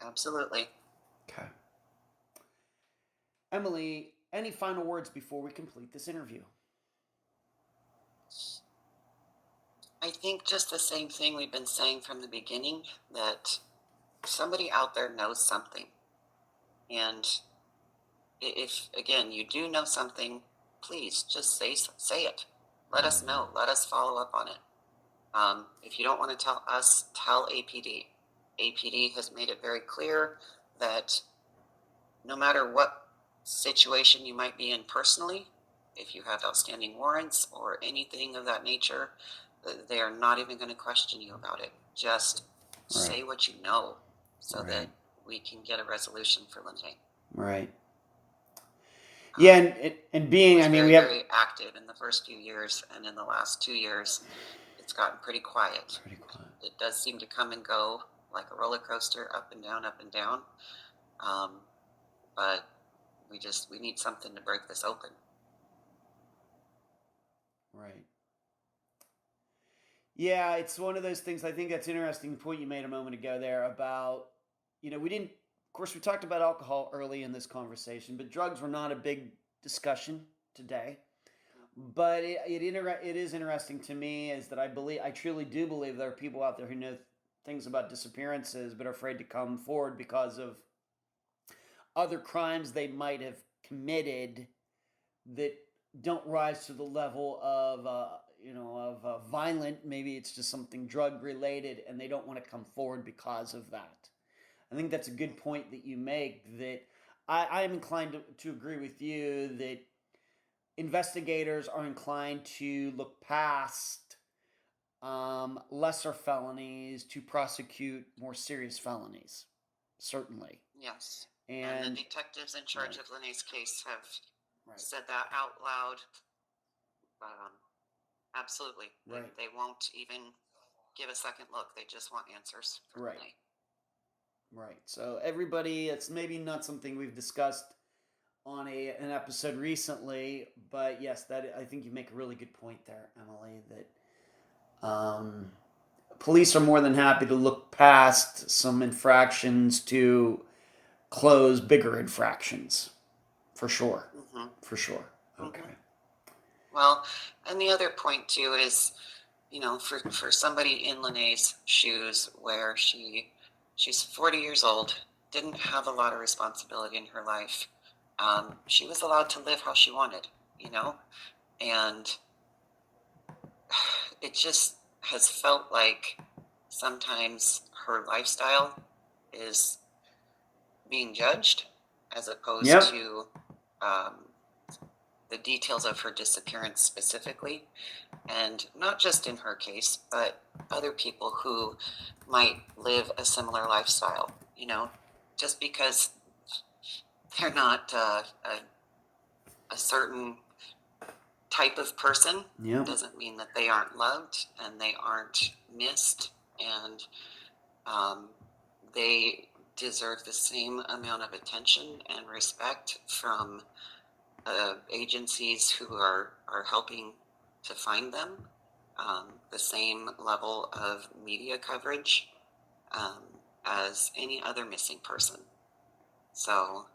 Absolutely. Okay. Emily, any final words before we complete this interview? I think just the same thing we've been saying from the beginning, that somebody out there knows something. And if, again, you do know something, please just say it. Let us know. Let us follow up on it. If you don't want to tell us, tell APD. APD has made it very clear that no matter what situation you might be in personally, if you have outstanding warrants or anything of that nature, they are not even going to question you about it. Just say what you know so that we can get a resolution for Lenee. Right. Yeah, and being, we have very active in the first few years, and in the last 2 years, it's gotten pretty quiet. It does seem to come and go like a roller coaster, up and down, up and down. But we need something to break this open. Right. Yeah, it's one of those things. I think that's an interesting point you made a moment ago there about, we didn't, of course, we talked about alcohol early in this conversation, but drugs were not a big discussion today. But it is interesting to me is that I truly do believe there are people out there who know things about disappearances but are afraid to come forward because of other crimes they might have committed that don't rise to the level of violent. Maybe it's just something drug related, and they don't want to come forward because of that. I think that's a good point that you make. That I am inclined to agree with you that investigators are inclined to look past lesser felonies to prosecute more serious felonies. Certainly. Yes. And the detectives in charge of Lenee's case have said that out loud. Absolutely. They won't even give a second look. They just want answers for Lenee. Right. So everybody, it's maybe not something we've discussed on an episode recently, but yes, that I think you make a really good point there, Emily, that police are more than happy to look past some infractions to close bigger infractions. For sure. Mm-hmm. For sure. Okay. Mm-hmm. Well, and the other point too is, for somebody in Lenee's shoes, where she's 40 years old, didn't have a lot of responsibility in her life. She was allowed to live how she wanted, And it just has felt like sometimes her lifestyle is being judged as opposed to the details of her disappearance specifically. And not just in her case, but other people who might live a similar lifestyle. Just because they're not a certain type of person doesn't mean that they aren't loved and they aren't missed, and they deserve the same amount of attention and respect from agencies who are helping to find them, the same level of media coverage as any other missing person. So,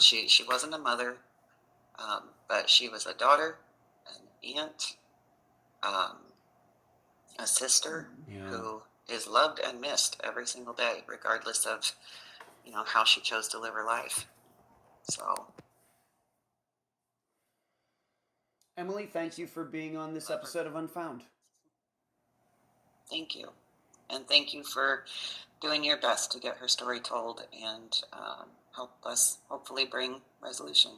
she wasn't a mother, but she was a daughter, an aunt, a sister who is loved and missed every single day, regardless of, how she chose to live her life. So, Emily, thank you for being on this episode of Unfound. Thank you. And thank you for doing your best to get her story told and help us hopefully bring resolution.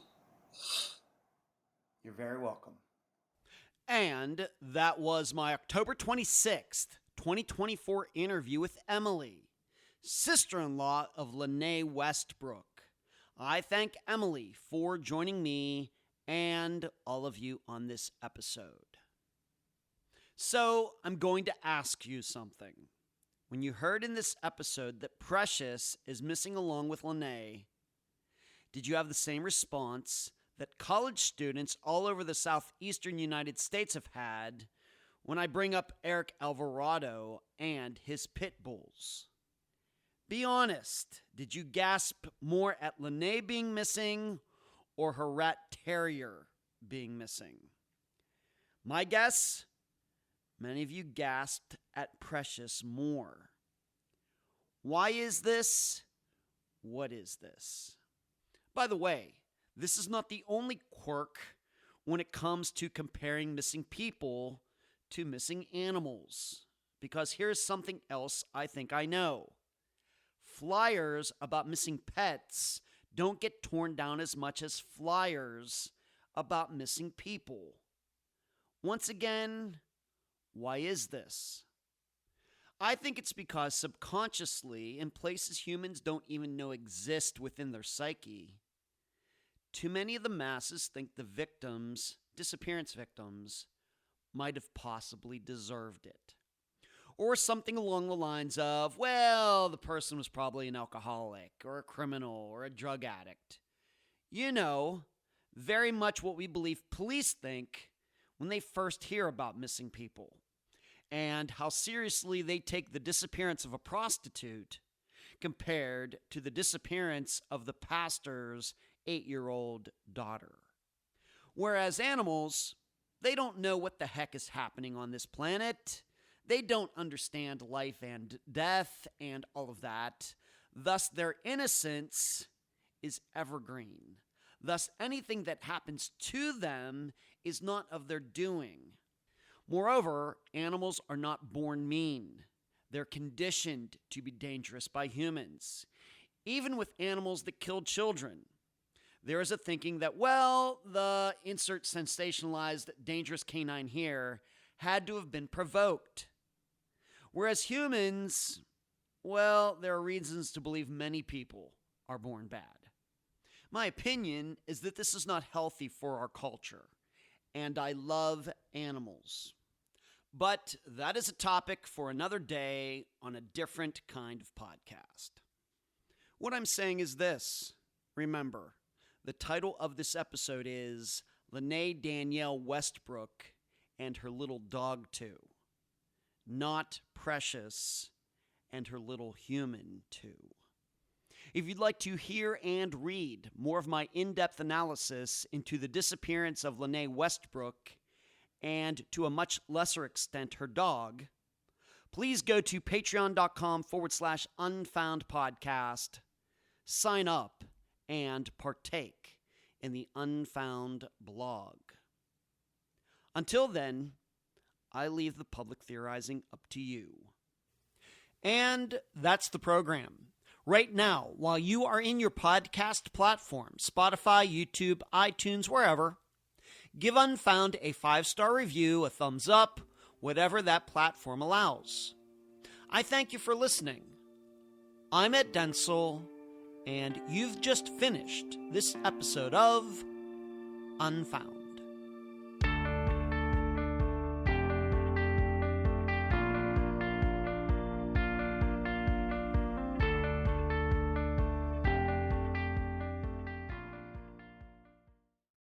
You're very welcome. And that was my October 26th, 2024 interview with Emily, sister-in-law of Laynee Westbrook. I thank Emily for joining me and all of you on this episode. So, I'm going to ask you something. When you heard in this episode that Precious is missing along with Lenee, did you have the same response that college students all over the southeastern United States have had when I bring up Eric Alvarado and his pit bulls? Be honest, did you gasp more at Lenee being missing or her rat terrier being missing? My guess? Many of you gasped at Precious more. Why is this? What is this? By the way, this is not the only quirk when it comes to comparing missing people to missing animals. Because here's something else I think I know. Flyers about missing pets don't get torn down as much as flyers about missing people. Once again, why is this? I think it's because subconsciously, in places humans don't even know exist within their psyche, too many of the masses think the victims, disappearance victims, might have possibly deserved it. Or something along the lines of, well, the person was probably an alcoholic or a criminal or a drug addict. Very much what we believe police think when they first hear about missing people, and how seriously they take the disappearance of a prostitute compared to the disappearance of the pastor's 8-year-old daughter. Whereas animals, they don't know what the heck is happening on this planet. They don't understand life and death and all of that. Thus, their innocence is evergreen. Thus, anything that happens to them is not of their doing. Moreover, animals are not born mean. They're conditioned to be dangerous by humans. Even with animals that kill children, there is a thinking that, well, the insert sensationalized dangerous canine here had to have been provoked. Whereas humans, well, there are reasons to believe many people are born bad. My opinion is that this is not healthy for our culture, and I love animals. But that is a topic for another day on a different kind of podcast. What I'm saying is this. Remember, the title of this episode is Laynee Danielle Westbrook and her little dog too. Not Precious and her little human too. If you'd like to hear and read more of my in-depth analysis into the disappearance of Laynee Westbrook and, to a much lesser extent, her dog, please go to patreon.com/Unfound Podcast, sign up, and partake in the Unfound blog. Until then, I leave the public theorizing up to you. And that's the program. Right now, while you are in your podcast platform, Spotify, YouTube, iTunes, wherever, give Unfound a 5-star review, a thumbs up, whatever that platform allows. I thank you for listening. I'm Ed Densel, and you've just finished this episode of Unfound.